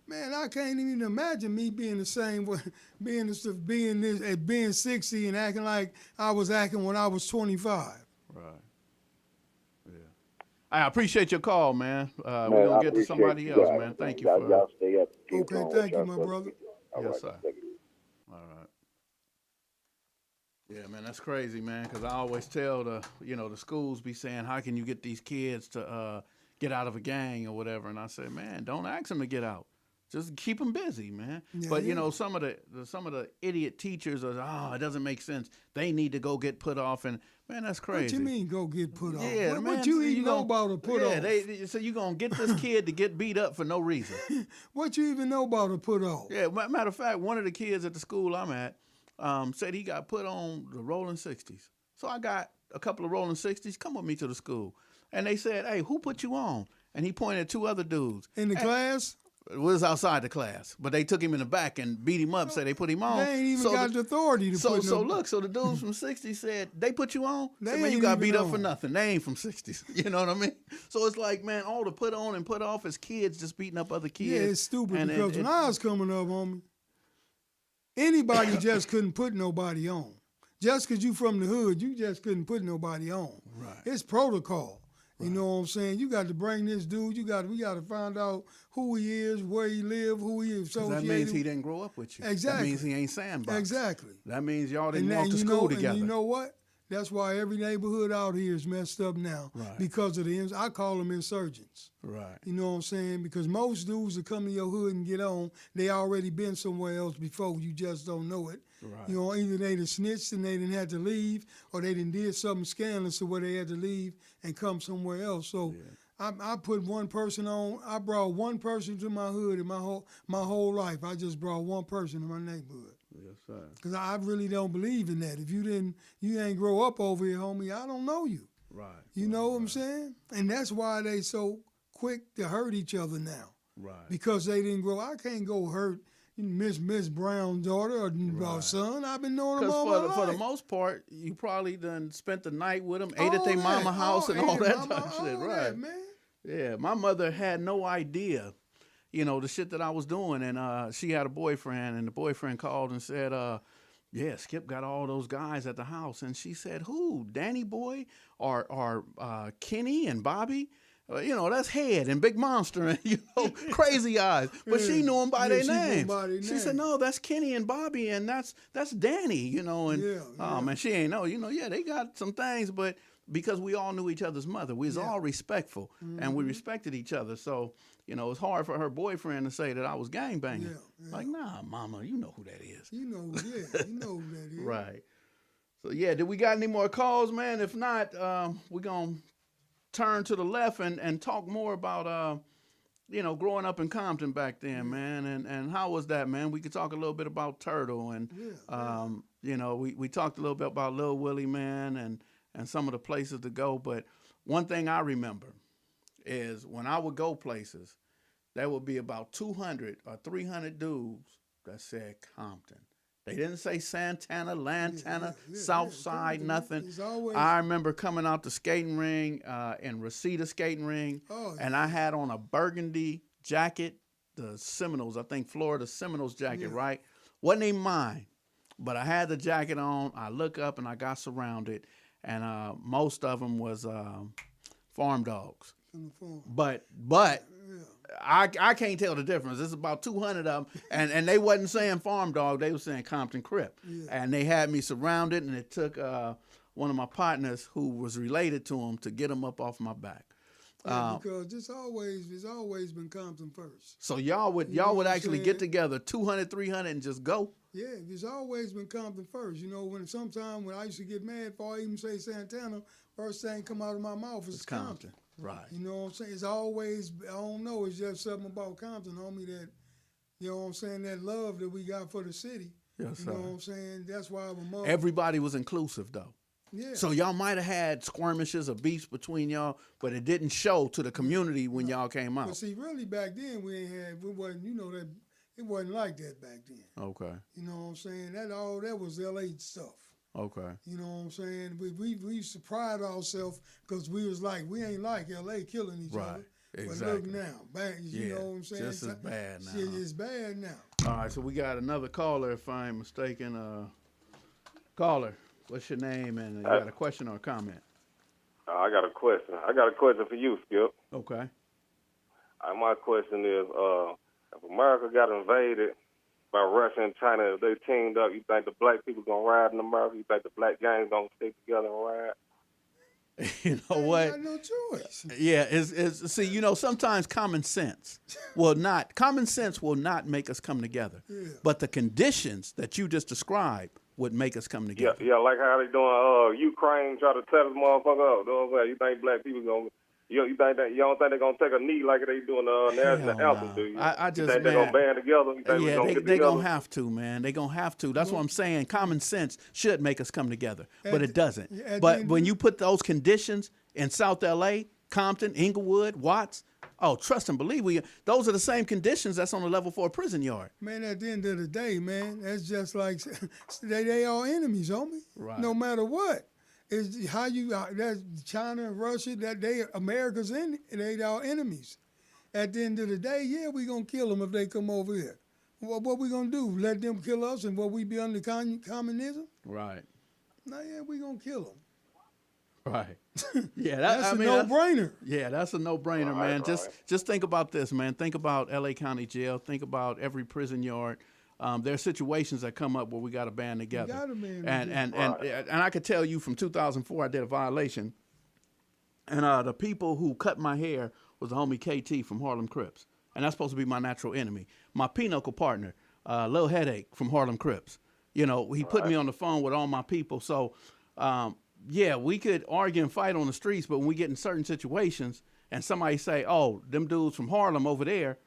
Man, I can't even imagine me being the same way, being 60 and acting like I was acting when I was 25. Right. Yeah. I appreciate your call, man. We're gonna get to somebody else, man. Thank you for. Y'all stay up. Okay, thank you, my brother. Yes, sir. All right. Yeah, man, that's crazy, man. Because I always tell the schools be saying, how can you get these kids to get out of a gang or whatever? And I say, man, don't ask them to get out. Just keep them busy, man. Yeah, but you know, some of the idiot teachers are, it doesn't make sense. They need to go get put off, and man, that's crazy. What you mean go get put off? Yeah, what you even know about a put off? So you gonna get this kid to get beat up for no reason? What you even know about a put off? Yeah, matter of fact, one of the kids at the school I'm at said he got put on the rolling 60s. So I got a couple of rolling 60s. Come with me to the school, and they said, "Hey, who put you on?" And he pointed at two other dudes in the class. It was outside the class, but they took him in the back and beat him up. Said they put him on. They ain't even got the authority to put him on. So the dudes from 60 said, they put you on? Said, man, you got beat up for nothing. They ain't from 60s. You know what I mean? So it's like, man, all the put on and put off is kids just beating up other kids. Yeah, it's stupid because when I was coming up, homie, anybody just couldn't put nobody on. Just because you from the hood, you just couldn't put nobody on. Right. It's protocol. You know what I'm saying? You got to bring this dude. We got to find out who he is, where he live, who he is associated. That means he didn't grow up with you. Exactly. That means he ain't sandbox. Exactly. That means y'all didn't walk to school together. And you know what? That's why every neighborhood out here is messed up now. Right. Because of I call them insurgents. Right. You know what I'm saying? Because most dudes that come to your hood and get on, they already been somewhere else before. You just don't know it. Right. You know, either they done snitched and they didn't have to leave, or they done did something scandalous to where they had to leave and come somewhere else. So I put one person on. I brought one person to my hood in my whole life. I just brought one person to my neighborhood. Yes, sir. Because I really don't believe in that. If you ain't grow up over here, homie, I don't know you. Right. You know what I'm saying? And that's why they so quick to hurt each other now. Right. Because they didn't grow. I can't go hurt Miss Brown's daughter or son. I've been knowing them all my life. For the most part, you probably done spent the night with them, ate at their mama house and all that type of shit. Right. That, man. Yeah, my mother had no idea, the shit that I was doing, and she had a boyfriend, and the boyfriend called and said, yeah, Skipp got all those guys at the house, and she said, who, Danny Boy or Kenny and Bobby? You know, that's Head and Big Monster and, you know, Crazy Eyes. But she knew them by their names. She said, no, that's Kenny and Bobby, and that's Danny, you know. And, oh, man, she ain't know. You know, yeah, they got some things, but because we all knew each other's mother, we was all respectful, and we respected each other. So, you know, it's hard for her boyfriend to say that I was gangbanging. Like, nah, mama, you know who that is. You know who that is. Right. So, yeah, did we got any more calls, man? If not, we're going to turn to the left and talk more about, you know, growing up in Compton back then, man. And how was that, man? We could talk a little bit about Turtle. And, you know, we talked a little bit about Lil Willie, man, and some of the places to go. But one thing I remember is when I would go places, there would be about 200 or 300 dudes that said Compton. They didn't say Santana, Lantana, Southside, nothing. I remember coming out the skating ring in Reseda skating ring, and I had on a burgundy jacket, the Seminoles, I think Florida Seminoles jacket, right? Wasn't even mine, but I had the jacket on. I look up and I got surrounded, and most of them was farm dogs. But I can't tell the difference. It's about 200 of them, and they wasn't saying farm dog. They were saying Compton Crip. And they had me surrounded, and it took one of my partners who was related to him to get him up off my back. Because it's always been Compton first. So y'all would actually get together 200, 300 and just go? Yeah, it's always been Compton first. You know, when I used to get mad before I even say Santana, first thing come out of my mouth is Compton. Right. You know what I'm saying? It's always, I don't know, it's just something about Compton, homie, that, you know what I'm saying, that love that we got for the city. Yes, you sir. know what I'm saying? That's why I'm a mother. Everybody was inclusive, though. Yeah. So y'all might have had skirmishes or beefs between y'all, but it didn't show to the community when y'all came out. But see, really back then, we wasn't, you know, that it wasn't like that back then. Okay. You know what I'm saying? That was LA stuff. Okay. You know what I'm saying? We used to pride ourselves because we ain't like LA killing each other. Exactly. But look now, you know what I'm saying? Just as bad now. It's bad now. All right, so we got another caller, if I ain't mistaken. Caller, what's your name, and you got a question or a comment? I got a question. I got a question for you, Skipp. Okay. My question is, if America got invaded by Russia and China, if they teamed up, you think the black people gonna ride in America? You think the black gangs gonna stick together and ride? You know what? Got no choice. Yeah, see, you know, sometimes common sense will not make us come together. Yeah. But the conditions that you just described would make us come together. Yeah, like how they doing Ukraine try to tear this motherfucker up. You think black people gonna you don't think they're gonna take a knee like they doing the national anthem, do you? I just you think they're gonna band together? You think they're gonna have to, man. They're gonna have to. That's what I'm saying. Common sense should make us come together, but it doesn't. But when you put those conditions in South LA, Compton, Inglewood, Watts, trust and believe those are the same conditions that's on the level 4 prison yard. Man, at the end of the day, man, that's just like they all enemies, homie. Right. No matter what. It's that's China and Russia, that they America's they our enemies. At the end of the day, yeah, we gonna kill them if they come over here. What we gonna do? Let them kill us and what we be under communism? Right. No, yeah, we gonna kill them. Right. Yeah, that's a no-brainer. Yeah, that's a no-brainer, man. Just think about this, man. Think about L.A. County Jail. Think about every prison yard. There are situations that come up where we got to band together. And I could tell you from 2004, I did a violation, and the people who cut my hair was the homie KT from Harlem Crips, and that's supposed to be my natural enemy. My pinochle partner, Lil Headache from Harlem Crips. You know, he put me on the phone with all my people. So, yeah, we could argue and fight on the streets, but when we get in certain situations and somebody say, "Oh, them dudes from Harlem over there,"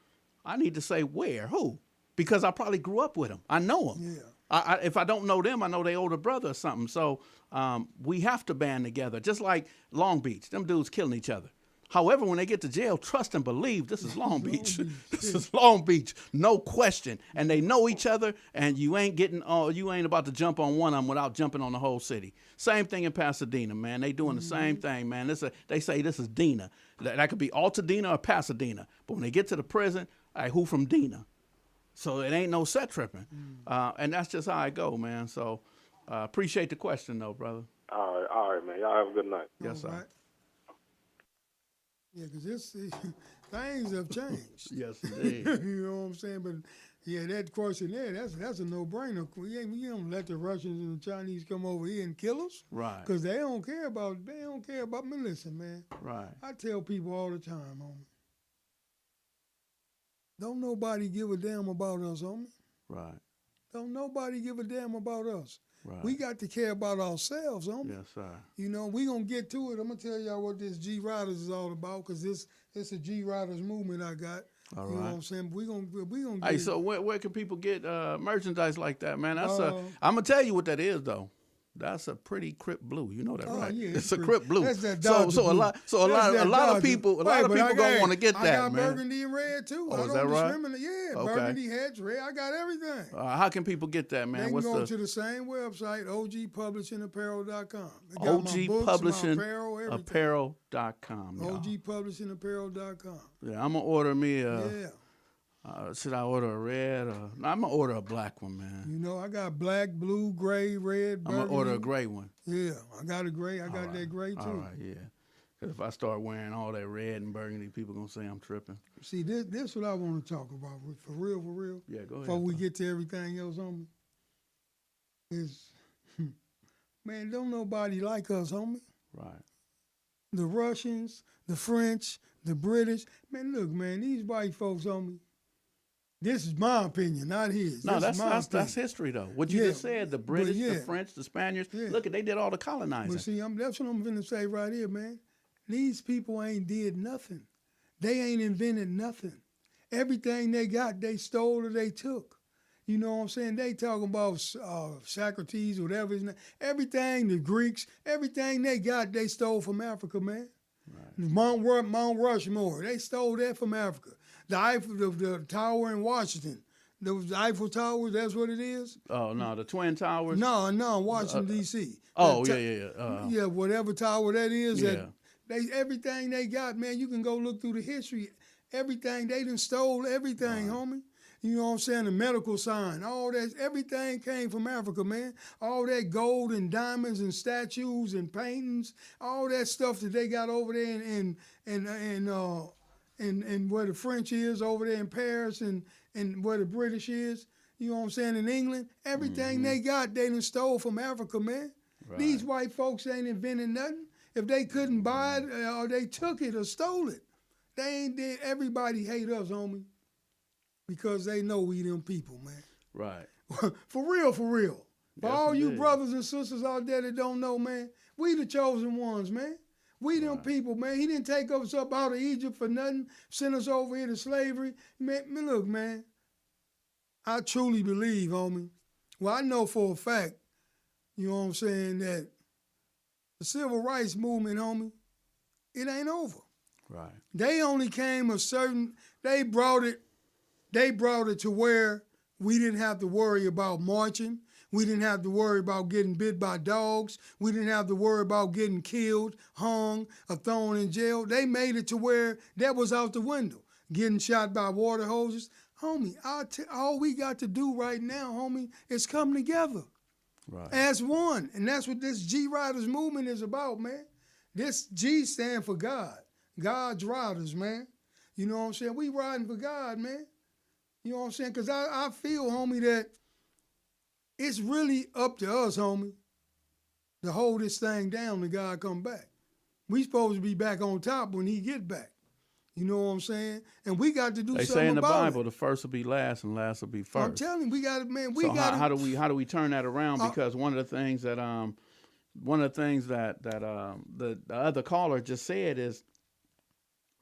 I need to say, "Where? Who?" Because I probably grew up with them. I know them. Yeah. If I don't know them, I know their older brother or something. So we have to band together, just like Long Beach. Them dudes killing each other. However, when they get to jail, trust and believe this is Long Beach. This is Long Beach, no question. And they know each other, and you ain't about to jump on one of them without jumping on the whole city. Same thing in Pasadena, man. They doing the same thing, man. They say this is Dena. That could be Altadena or Pasadena. But when they get to the prison, who from Dena? So it ain't no set tripping. And that's just how I go, man. So appreciate the question, though, brother. All right, man. Y'all have a good night. Yes, sir. Yeah, because things have changed. Yes, indeed. You know what I'm saying? But yeah, that question there, that's a no-brainer. We don't let the Russians and the Chinese come over here and kill us. Right. Because they don't care about me. Listen, man. Right. I tell people all the time, homie. Don't nobody give a damn about us, homie. Right. Don't nobody give a damn about us. Right. We got to care about ourselves, homie. Yes, sir. You know, we going to get to it. I'm going to tell y'all what this G-Riders is all about, because it's a G-Riders movement I got. All you right. know what I'm saying? We gonna get Hey, it. so where can people get merchandise like that, man? That's I'm gonna tell you what that is, though. That's a pretty Crip Blue. You know that, right? Yeah, it's a Crip Blue. That's that so Dodger a lot of people gonna want to get that, man. I got burgundy and red too. Oh, I is don't that right? discriminate. Yeah, Okay. burgundy, hedge, red. I got everything. How can people get that, man? They can go to the same website, ogpublishingapparel.com. They got my books, my apparel, everything. OGpublishingapparel.com. ogpublishingapparel.com. Yeah, I'm gonna order me Yeah. Should I order a red or no, I'm gonna order a black one, man. You know, I got black, blue, gray, red, burgundy. I'm gonna order a gray one. Yeah, I got a gray. I got that gray too. All right, yeah. Because if I start wearing all that red and burgundy, people gonna say I'm tripping. See, this what I want to talk about for real. Yeah, go ahead. Before we get to everything else on me, is man, don't nobody like us, homie. Right. The Russians, the French, the British. Man, look, man, these white folks, homie. This is my opinion, not his. No, that's history though. What you just said, the British, the French, the Spaniards. Yeah. Look, they did all the colonizing. But see, that's what I'm going to say right here, man. These people ain't did nothing. They ain't invented nothing. Everything they got, they stole or they took. You know what I'm saying? They talking about Socrates, whatever his name. Everything, the Greeks, everything they got, they stole from Africa, man. Right. Mount Rushmore, they stole that from Africa. The tower in Washington, the Eiffel Tower, that's what it is? Oh, no, the Twin Towers? No, Washington, D.C. Yeah. Whatever tower that is. Yeah. Everything they got, man, you can go look through the history. Everything, they done stole everything, homie. You know what I'm saying? The medical sign, all that, everything came from Africa, man. All that gold and diamonds and statues and paintings, all that stuff that they got over there and where the French is over there in Paris and where the British is, you know what I'm saying, in England, everything they got, they done stole from Africa, man. Right. These white folks ain't invented nothing. If they couldn't buy it or they took it or stole it, they ain't did. Everybody hate us, homie, because they know we them people, man. Right. For real. For yes, all you brothers and sisters out there that don't know, man, we the chosen ones, man. We them people, man. He didn't take us up out of Egypt for nothing, send us over here to slavery. Man, look, man, I truly believe, homie. Well, I know for a fact, you know what I'm saying, that the civil rights movement, homie, it ain't over. Right. They only came they brought it to where we didn't have to worry about marching. We didn't have to worry about getting bit by dogs. We didn't have to worry about getting killed, hung, or thrown in jail. They made it to where that was out the window. Getting shot by water hoses. Homie, all we got to do right now, homie, is come together. Right. As one. And that's what this G-Riders movement is about, man. This G stand for God. God's riders, man. You know what I'm saying? We riding for God, man. You know what I'm saying? Because I feel, homie, that it's really up to us, homie, to hold this thing down when God come back. We supposed to be back on top when he get back. You know what I'm saying? And we got to do something about it. They say in the Bible, the first will be last and last will be first. I'm telling you, we got to, man. How do we turn that around? Because one of the things that the other caller just said is,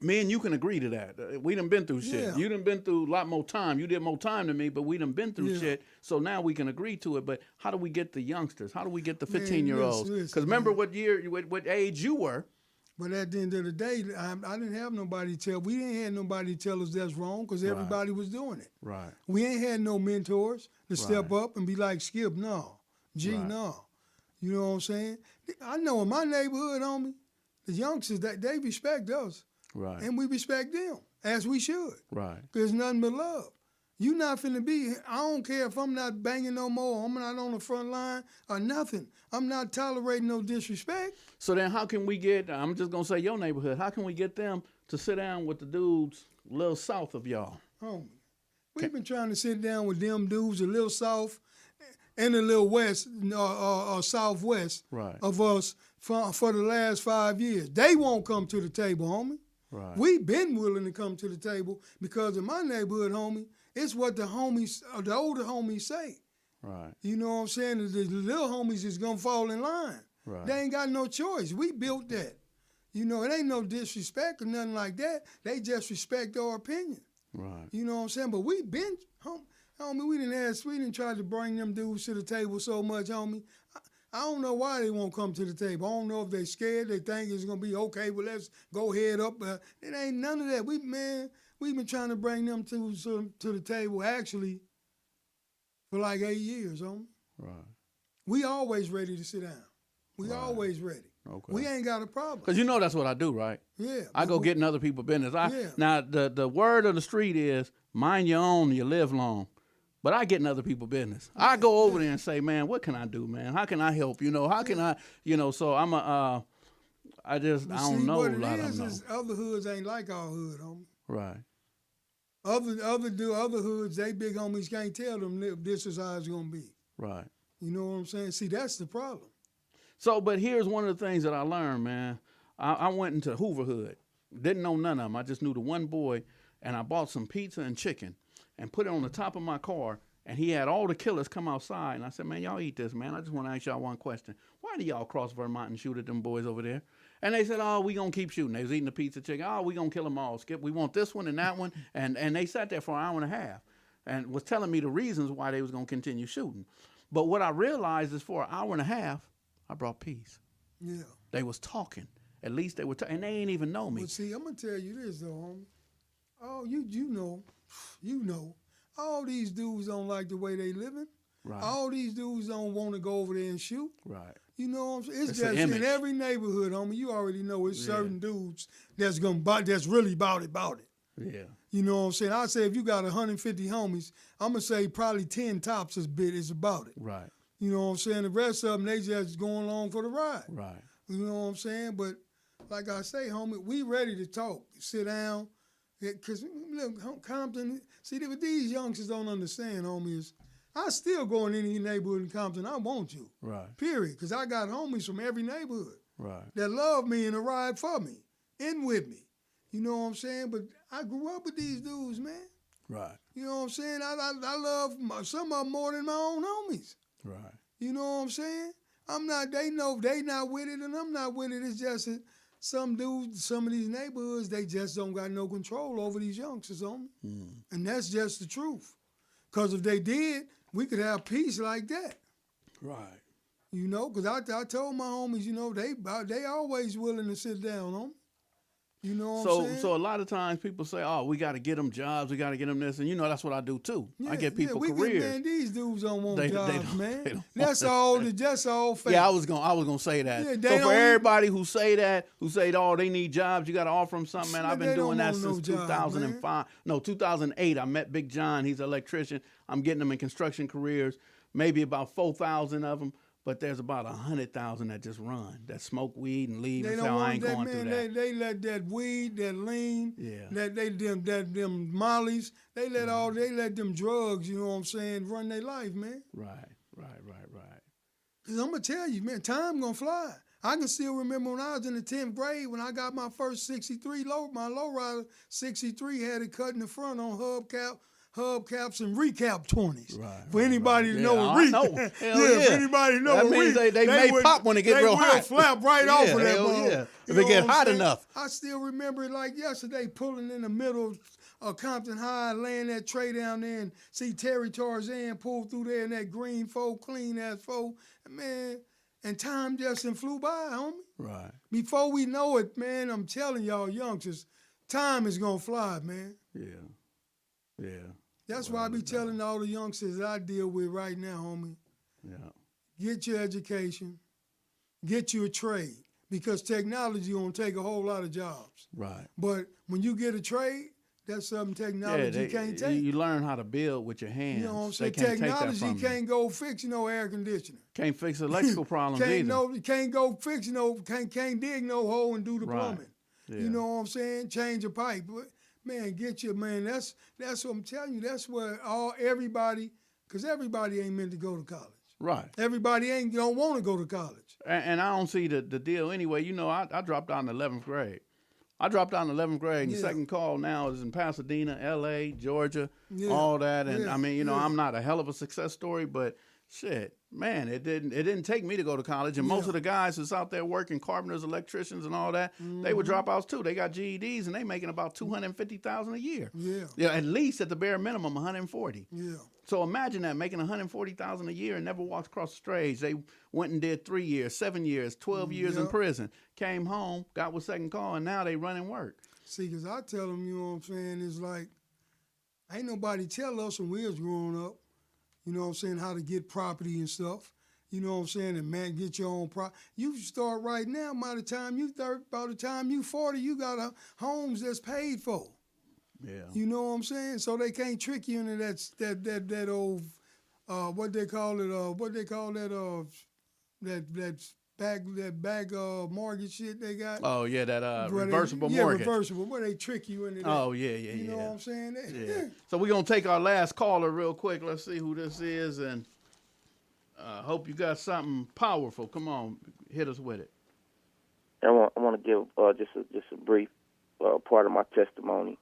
me and you can agree to that. We done been through shit. Yeah. You done been through a lot more time. You did more time than me, but we done been through shit. So now we can agree to it. But how do we get the youngsters? How do we get the 15-year-olds? Because remember what age you were. But at the end of the day, I didn't have nobody we didn't have nobody tell us that's wrong because everybody was doing it. Right. We ain't had no mentors to step up and be like, Skipp, no. No. You know what I'm saying? I know in my neighborhood, homie, the youngsters, they respect us. Right. And we respect them, as we should. Right. There's nothing but love. You not finna be, I don't care if I'm not banging no more, I'm not on the front line or nothing. I'm not tolerating no disrespect. So then how can we get, I'm just going to say your neighborhood, how can we get them to sit down with the dudes a little south of y'all? Homie, we've been trying to sit down with them dudes a little south and a little west or southwest of us for the last 5 years. They won't come to the table, homie. Right. We've been willing to come to the table because in my neighborhood, homie, it's what the older homies say. Right. You know what I'm saying? The little homies is gonna fall in line. Right. They ain't got no choice. We built that. You know, it ain't no disrespect or nothing like that. They just respect our opinion. Right. You know what I'm saying? But we been, homie, we didn't try to bring them dudes to the table so much, homie. I don't know why they won't come to the table. I don't know if they scared. They think it's gonna be okay. Well, let's go head up. It ain't none of that. We've been trying to bring them to the table actually for like 8 years, homie. Right. We always ready to sit down. We always ready. Okay. We ain't got a problem. Because you know that's what I do, right? Yeah. I go get in other people's business. Now, the word of the street is, mind your own, you live long. But I get in other people's business. I go over there and say, man, what can I do, man? How can I help? You know, how can I, so I don't know a lot of them. Other hoods ain't like our hood, homie. Right. Other hoods, they big homies can't tell them this is how it's going to be. Right. You know what I'm saying? See, that's the problem. So, but here's one of the things that I learned, man. I went into Hoover Hood. Didn't know none of them. I just knew the one boy, and I bought some pizza and chicken and put it on the top of my car, and he had all the killers come outside. And I said, man, y'all eat this, man. I just want to ask y'all one question. Why do y'all cross Vermont and shoot at them boys over there? And they said, oh, we going to keep shooting. They was eating the pizza chicken. Oh, we going to kill them all, Skipp. We want this one and that one. And they sat there for an hour and a half and was telling me the reasons why they was going to continue shooting. But what I realized is for an hour and a half, I brought peace. Yeah. They was talking. At least they were talking. And they ain't even know me. Well, see, I'm going to tell you this, though, homie. Oh, you know. All these dudes don't like the way they living. Right. All these dudes don't want to go over there and shoot. Right. You know what I'm saying? It's an just image. in every neighborhood, homie. You already know it's certain dudes that's really about it. Yeah. You know what I'm saying? I say if you got 150 homies, I'm going to say probably 10 tops is about it. Right. You know what I'm saying? The rest of them, they just going along for the ride. Right. You know what I'm saying? But like I say, homie, we ready to talk, sit down. Because, look, Compton, see, what these youngsters don't understand, homie, is I still go in any neighborhood in Compton. I want you. Right. Period. Because I got homies from every neighborhood. Right. That love me and to ride for me, in with me. You know what I'm saying? But I grew up with these dudes, man. Right. You know what I'm saying? I love some of them more than my own homies. Right. You know what I'm saying? They know they not with it and I'm not with it. It's just that some dudes, some of these neighborhoods, they just don't got no control over these youngsters, homie. And that's just the truth. Because if they did, we could have peace like that. Right. You know, because I told my homies, you know, they always willing to sit down, homie. You know what I'm saying? So a lot of times people say, oh, we got to get them jobs, we got to get them this. And, you know, that's what I do, too. I get people careers. Man, these dudes don't want jobs, man. That's just all fake. Yeah, I was gonna say that. Yeah, so for everybody who say, oh, they need jobs, you got to offer them something, man. I've been doing that since 2005. No, 2008. I met Big John. He's an electrician. I'm getting them in construction careers, maybe about 4,000 of them. But there's about 100,000 that just run, that smoke weed and leave and say, I ain't going through that. They let that weed, that lean, them mollies, they let them drugs, you know what I'm saying, run their life, man. Right. Because I'm going to tell you, man, time going to fly. I can still remember when I was in the 10th grade when I got my first 63, my lowrider 63 had it cut in the front on hubcaps and recap 20s. Right. For anybody to know what recap. If anybody know that means they may pop when it get real hot. They will flap right off of that ball. Yeah. If it get hot enough. I still remember it like yesterday, pulling in the middle of Compton High, laying that tray down there and see Terry Tarzan pull through there in that green faux, clean ass faux. Man, and time just flew by, homie. Right. Before we know it, man, I'm telling y'all youngsters, time is going to fly, man. Yeah. That's why I be telling all the youngsters that I deal with right now, homie. Yeah. Get your education. Get you a trade. Because technology gonna take a whole lot of jobs. Right. But when you get a trade, that's something technology can't take. You learn how to build with your hands. You know what I'm saying? Technology can't go fix no air conditioner. Can't fix electrical problems either. Can't go fix can't dig no hole and do the plumbing. You know what I'm saying? Change a pipe. But, man, that's what I'm telling you. That's what everybody, because everybody ain't meant to go to college. Right. Everybody don't want to go to college. And I don't see the deal anyway. You know, I dropped out in the 11th grade. I dropped out in the 11th grade, and the second call now is in Pasadena, L.A., Georgia, all that. And, I mean, you know, I'm not a hell of a success story, but shit, man, it didn't take me to go to college. And most of the guys that's out there working, carpenters, electricians, and all that, they were dropouts too. They got GEDs, and they making about $250,000 a year. Yeah, at least at the bare minimum, 140. Yeah. So imagine that, making $140,000 a year and never walked across the stage. They went and did 3 years, 7 years, 12 years in prison, came home, got with second call, and now they running work. See, because I tell them, you know what I'm saying, it's like, ain't nobody tell us when we was growing up, you know what I'm saying, how to get property and stuff. You know what I'm saying, and man, get your own property. You start right now, by the time you 40, you got homes that's paid for. Yeah. You know what I'm saying? So they can't trick you into that old what they call that bag mortgage shit they got. Oh yeah, that reversible mortgage. Yeah, reversible. Where they trick you into that. Oh yeah. You know what I'm saying? Yeah. So we're gonna take our last caller real quick. Let's see who this is, and hope you got something powerful. Come on, hit us with it. I want to give just a brief part of my testimony.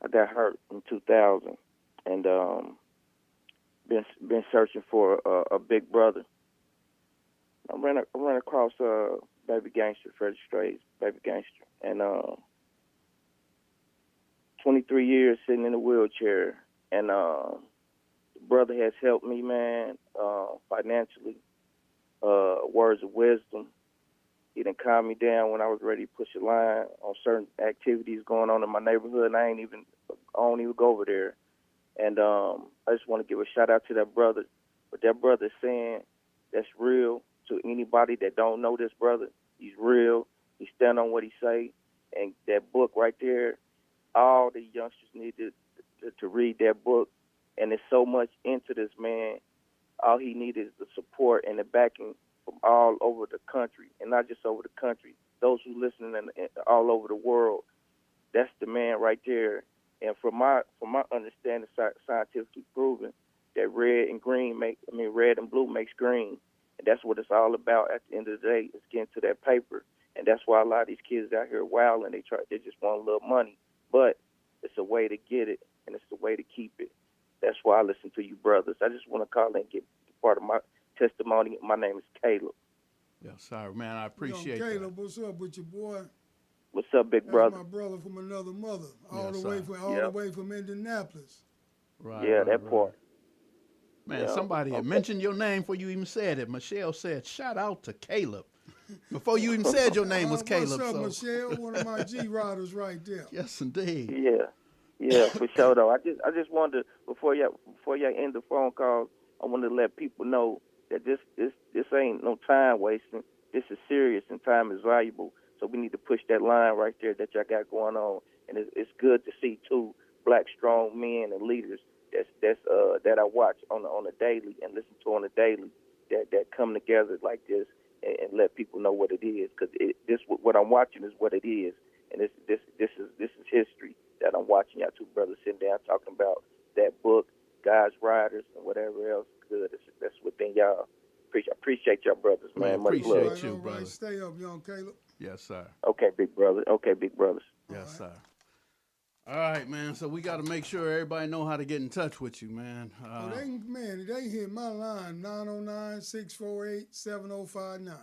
I got hurt in 2000, and been searching for a big brother. I ran across Baby Gangster, Freddie Stray's Baby Gangster, and 23 years sitting in a wheelchair, and the brother has helped me, man, financially, words of wisdom. He done calmed me down when I was ready to push a line on certain activities going on in my neighborhood, and I don't even go over there. And I just want to give a shout out to that brother. What that brother is saying, that's real. To anybody that don't know this brother, he's real. He stand on what he say. And that book right there, all the youngsters need to read that book. And there's so much into this man. All he needed is the support and the backing from all over the country, and not just over the country, those who listening all over the world. That's the man right there. And from my understanding, scientifically proven that red and blue makes green, and that's what it's all about. At the end of the day, is getting to that paper, and that's why a lot of these kids out here wilding. They just want a little money, but it's a way to get it, and it's the way to keep it. That's why I listen to you brothers. I just want to call in and get part of my testimony. My name is Caleb. Yes, sir, man. I appreciate that. Caleb, what's up with your boy? What's up, big brother? That's my brother from another mother, all the way from Indianapolis. Right. Yeah, that right. part. Man, somebody had mentioned your name before you even said it. Michelle said, "Shout out to Caleb." Before you even said your name was Caleb. What's up, Michelle? One of my G riders right there. Yes, indeed. Yeah, for sure though. I just wanted to, before y'all end the phone call, I wanted to let people know that this ain't no time wasting. This is serious, and time is valuable. So we need to push that line right there that y'all got going on. And it's good to see two black strong men and leaders that I watch on a daily and listen to on a daily that come together like this and let people know what it is. Because what I'm watching is what it is, and this is history that I'm watching. Y'all two brothers sitting down talking about that book, God's Riders, and whatever else good. That's within y'all. Appreciate y'all brothers, man. Much love. Appreciate you, brother. Stay up, young Caleb. Yes, sir. Okay, big brother. Okay, big brothers. Yes, sir. All right, man. So we got to make sure everybody know how to get in touch with you, man. They hit my line, 909-648-7059.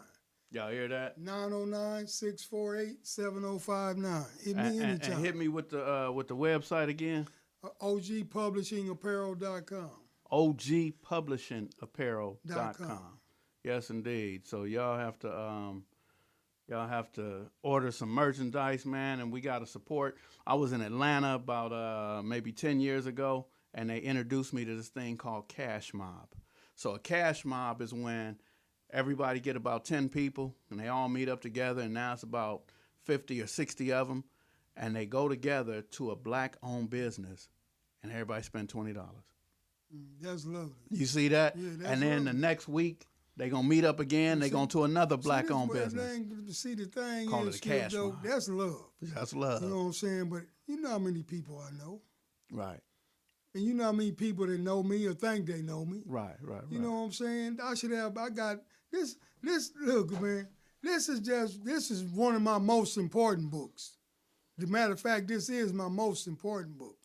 Y'all hear that? 909-648-7059. Hit me anytime. And hit me with the website again. OGPublishingApparel.com. OGPublishingApparel.com. Yes, indeed. So y'all have to order some merchandise, man, and we got to support. I was in Atlanta about maybe 10 years ago, and they introduced me to this thing called Cash Mob. So a Cash Mob is when everybody get about 10 people, and they all meet up together, and now it's about 50 or 60 of them, and they go together to a black-owned business, and everybody spend $20. That's lovely. You see that? Yeah, that's and then lovely. the next week, They gonna meet up again. They going to another black-owned this business. See, the thing Call is, it a cash though, mob. that's love. That's love. You know what I'm saying? But you know how many people I know. Right. And you know how many people that know me or think they know me. Right. You know what I'm saying? I got this, look, man, this is one of my most important books. As a matter of fact, this is my most important book.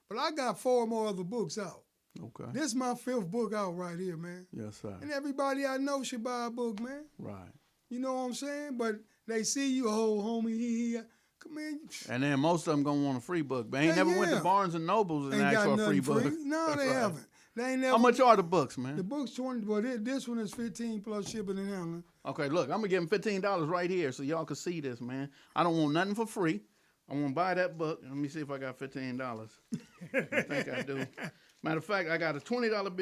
But I got 4 more other books out. Okay. This is my 5th book out right here, man. Yes, sir. And everybody I know should buy a book, man. Right. You know what I'm saying? But they see you, oh, homie, come in. And then most of them gonna want a free book. They ain't never went to Barnes and Nobles and Ain't asked got for a free nothing book. No, they haven't. They ain't never. How much are the books, man? The book's 20, but this one is 15 plus shipping and handling. Okay, look, I'm gonna give them $15 right here so y'all can see this, man. I don't want nothing for free. I want to buy that book. Let me see if I got $15. I think I do. Matter of fact, I got a $20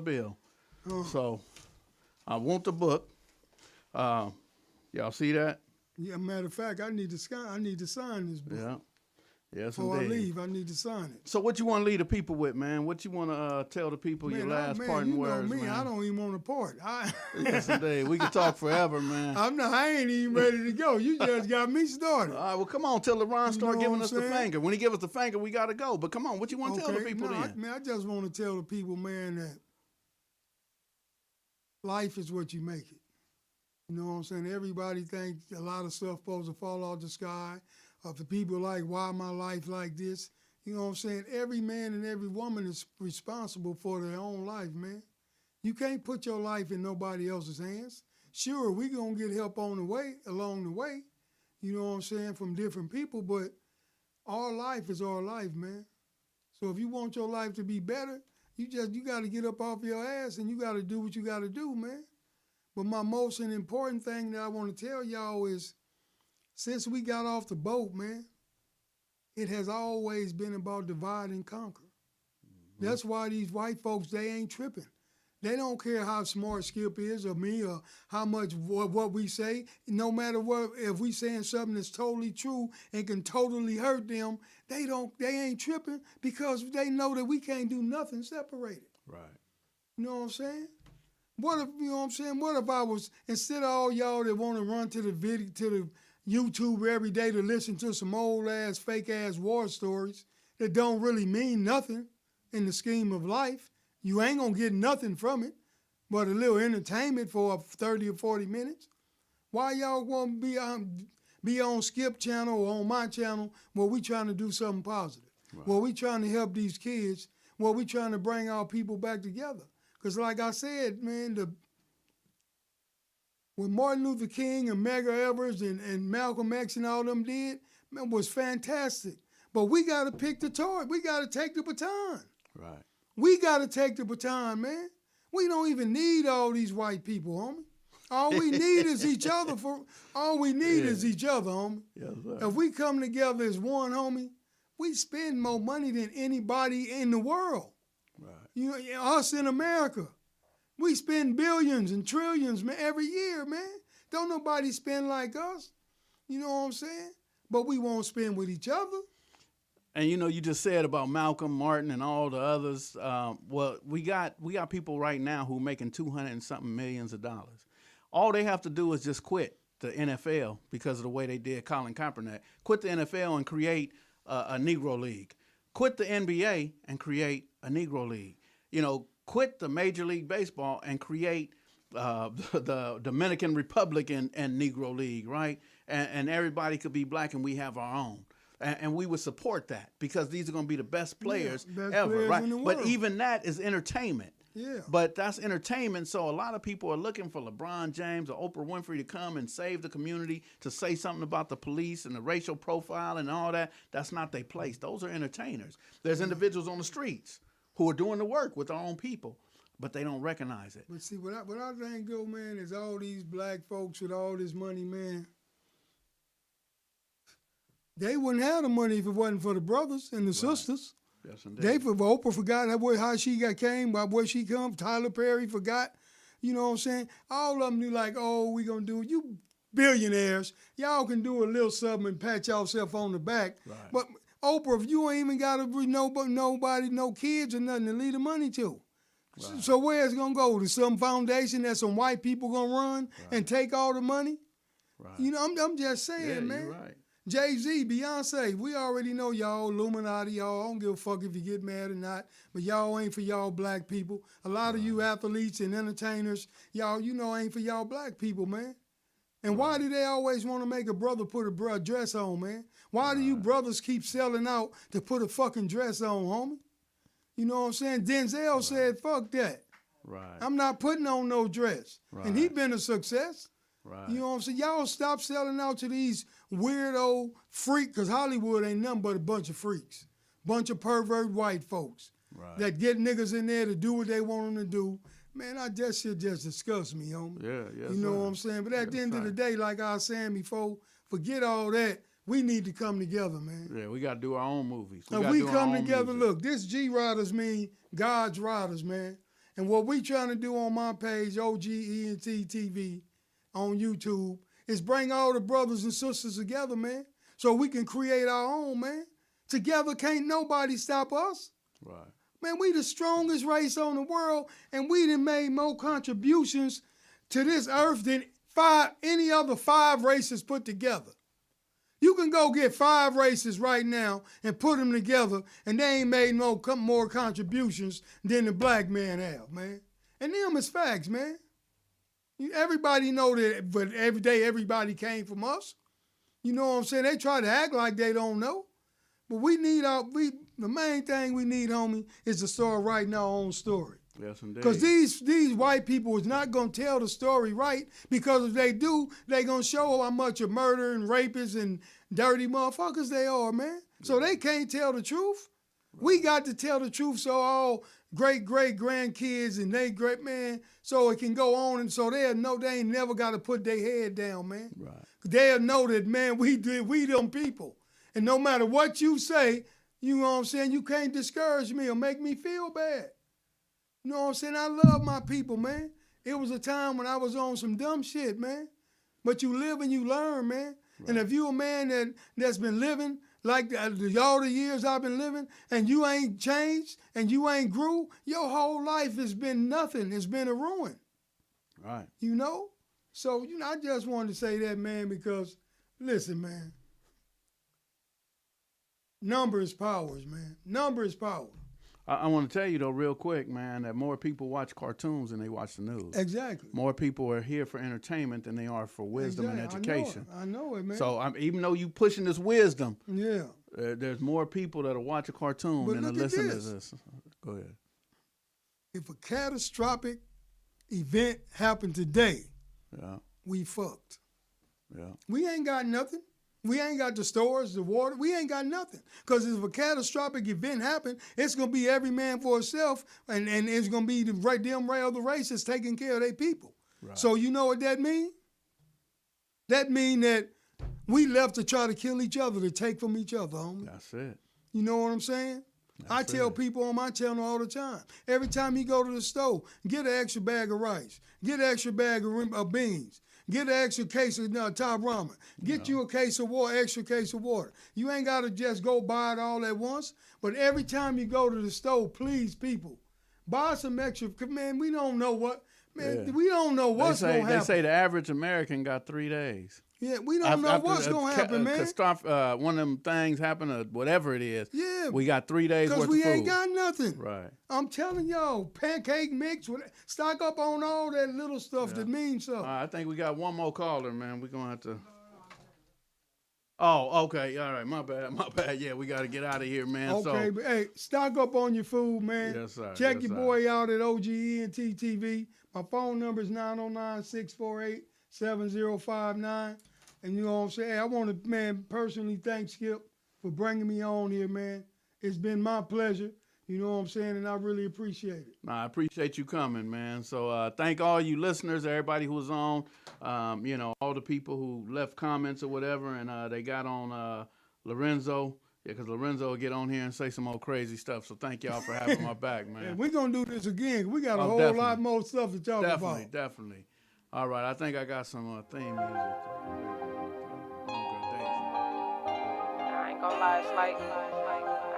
bill. So I want the book. Y'all see that? Yeah, matter of fact, I need to sign this book. Yeah. Yes, Before indeed. I leave, I need to sign it. So what you want to leave the people with, man? What you want to tell the people, your last parting words, me, man? I don't even want to part. Yes, indeed. We can talk forever, man. I ain't even ready to go. You just got me started. All right, well, come on, till LeBron start know giving what us I'm the saying? finger. When he give us the finger, we got to go. But come on, what you want to tell the people then? I just want to tell the people, man, that life is what you make it. You know what I'm saying? Everybody thinks a lot of stuff supposed to fall out the sky. Or the people like, why my life like this? You know what I'm saying? Every man and every woman is responsible for their own life, man. You can't put your life in nobody else's hands. Sure, we gonna get help along the way, you know what I'm saying, from different people, but our life is our life, man. So if you want your life to be better, you gotta get up off your ass and you gotta do what you gotta do, man. But my most important thing that I want to tell y'all is, since we got off the boat, man, it has always been about divide and conquer. Mm-hmm. That's why these white folks, they ain't tripping. They don't care how smart Skipp is or me or how much what we say. No matter what, if we saying something that's totally true and can totally hurt them, they ain't tripping because they know that we can't do nothing separated. Right. You know what I'm saying? What if, you know what I'm saying? What if I was, instead of all y'all that want to run to the YouTube every day to listen to some old ass, fake ass war stories that don't really mean nothing in the scheme of life, you ain't gonna get nothing from it but a little entertainment for 30 or 40 minutes. Why y'all want to be on Skipp channel or on my channel where we trying to do something positive? Right. Where we trying to help these kids, where we trying to bring our people back together? Because like I said, man, what Martin Luther King and Medgar Evers and Malcolm X and all them did, man, was fantastic. But we got to pick the torch. We got to take the baton. Right. We got to take the baton, man. We don't even need all these white people, homie. All we need is each other. Is each other, homie. Yes, sir. If we come together as one, homie, we spend more money than anybody in the world. Right. You know, us in America. We spend billions and trillions, man, every year, man. Don't nobody spend like us. You know what I'm saying? But we won't spend with each other. And you know, you just said about Malcolm, Martin, and all the others. Well, we got people right now who making 200 and something millions of dollars. All they have to do is just quit the NFL because of the way they did Colin Kaepernick. Quit the NFL and create a Negro League. Quit the NBA and create a Negro League. You know, quit the Major League Baseball and create the Dominican Republic and Negro League, right? And everybody could be black and we have our own. And we would support that because these are going to be the best players ever, players right? in the But world. even that is entertainment. Yeah. But that's entertainment, so a lot of people are looking for LeBron James or Oprah Winfrey to come and save the community, to say something about the police and the racial profile and all that. That's not their place. Those are entertainers. There's individuals on the streets who are doing the work with their own people, but they don't recognize it. But see, what I think, though, man, is all these black folks with all this money, man, they wouldn't have the money if it wasn't for the brothers and the sisters. Yes, indeed. Oprah forgot how she came, where she come. Tyler Perry forgot. You know what I'm saying? All of them knew like, oh, we gonna do it. You billionaires, y'all can do a little something and pat yourself on the back. Right. But Oprah, if you ain't even got nobody, no kids or nothing to leave the money to, Right. So where's it gonna go? To some foundation that some white people gonna run and take all the money? Right. You know, I'm just saying, man. You're right. Jay-Z, Beyonce, we already know y'all Illuminati, y'all. I don't give a fuck if you get mad or not, but y'all ain't for y'all black people. A lot of you athletes and entertainers, y'all, you know, ain't for y'all black people, man. And why do they always want to make a brother put a dress on, man? Why do you brothers keep selling out to put a fucking dress on, homie? You know what I'm saying? Denzel said, fuck that. Right. I'm not putting on no dress. Right. And he been a success. Right. You know what I'm saying? Y'all stop selling out to these weirdo freak, because Hollywood ain't nothing but a bunch of freaks. Bunch of pervert white folks that get niggas in there to do what they want them to do. Man, that shit just disgusts me, homie. Yeah, you know what I'm saying? But at the end of the day, like I was saying before, forget all that. We need to come together, man. Yeah, we got to do our own movies. If we come together, look, this G-Riders mean God's Riders, man. And what we trying to do on my page, OGENT TV, on YouTube, is bring all the brothers and sisters together, man, so we can create our own, man. Together can't nobody stop us. Right. Man, we the strongest race on the world, and we done made more contributions to this earth than any other 5 races put together. You can go get 5 races right now and put them together, and they ain't made no more contributions than the black man have, man. And them is facts, man. Everybody know that, but every day everybody came from us. You know what I'm saying? They try to act like they don't know. But we need the main thing we need, homie, is to start writing our own story. Yes, indeed. Because these white people is not going to tell the story right, because if they do, they going to show how much of murder and rapists and dirty motherfuckers they are, man. So they can't tell the truth. Right. We got to tell the truth so all great-great-grandkids and they great, man, so it can go on, and so they'll know they ain't never got to put their head down, man. Right. They'll know that, man, we them people. And no matter what you say, you know what I'm saying, you can't discourage me or make me feel bad. You know what I'm saying? I love my people, man. It was a time when I was on some dumb shit, man. But you live and you learn, man. Right. And if you a man that's been living like all the years I've been living, and you ain't changed and you ain't grew, your whole life has been nothing. It's been a ruin. Right. You know? So, you know, I just wanted to say that, man, because, listen, man. Number is powers, man. Number is power. I want to tell you, though, real quick, man, that more people watch cartoons than they watch the news. Exactly. More people are here for entertainment than they are for wisdom and education. I know it, man. So even though you pushing this wisdom, yeah, there's more people that'll watch a cartoon than to listen to this. Go ahead. If a catastrophic event happened today, we fucked. Yeah. We ain't got nothing. We ain't got the stores, the water. We ain't got nothing. Because if a catastrophic event happen, it's going to be every man for himself, and it's going to be them other races taking care of their people. Right. So you know what that mean? That mean that we left to try to kill each other, to take from each other, homie. That's it. You know what I'm saying? I tell people on my channel all the time, every time you go to the store, get an extra bag of rice, get an extra bag of beans, get an extra case of top ramen. Get you a case of water, extra case of water. You ain't got to just go buy it all at once. But every time you go to the store, please, people, buy some extra. Man, we don't know what. Man, we don't know what's going to happen. They say the average American got 3 days. Yeah, we don't know what's going to happen, man. One of them things happened, or whatever it is. Yeah. We got 3 days worth of food. Because we ain't got nothing. Right. I'm telling y'all, pancake mix, stock up on all that little stuff that means something. I think we got one more caller, man. We're going to have to. Oh, okay. All right. My bad. Yeah, we got to get out of here, man. Okay, but hey, stock up on your food, man. Yes, sir. Check your boy out at OGENT TV. My phone number is 909-648-7059. And you know what I'm saying? Hey, I want to, man, personally thank Skipp for bringing me on here, man. It's been my pleasure. You know what I'm saying? And I really appreciate it. I appreciate you coming, man. So thank all you listeners, everybody who was on, you know, all the people who left comments or whatever, and they got on Lorenzo. Yeah, because Lorenzo will get on here and say some old crazy stuff. So thank y'all for having my back, man. Yeah, we're going to do this again. We got a whole lot more stuff to talk about. Definitely. All right, I think I got some theme music. I ain't gonna lie, it's like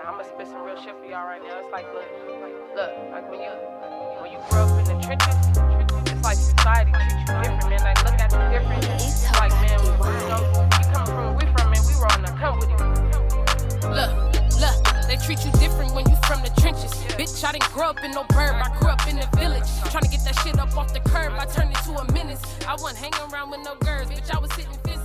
I'ma spit some real shit for y'all right now. It's like, look, like when you grow up in the trenches, it's like society treats you different, man. Like look at you different. It's like, man, you coming from where we from, man. We rolling up, come with it. Look, they treat you different when you from the trenches. Bitch, I didn't grow up in no burb, I grew up in the village. Trying to get that shit up off the curb, I turned it to a menace. I wasn't hanging around with no girls, bitch, I was hitting fences.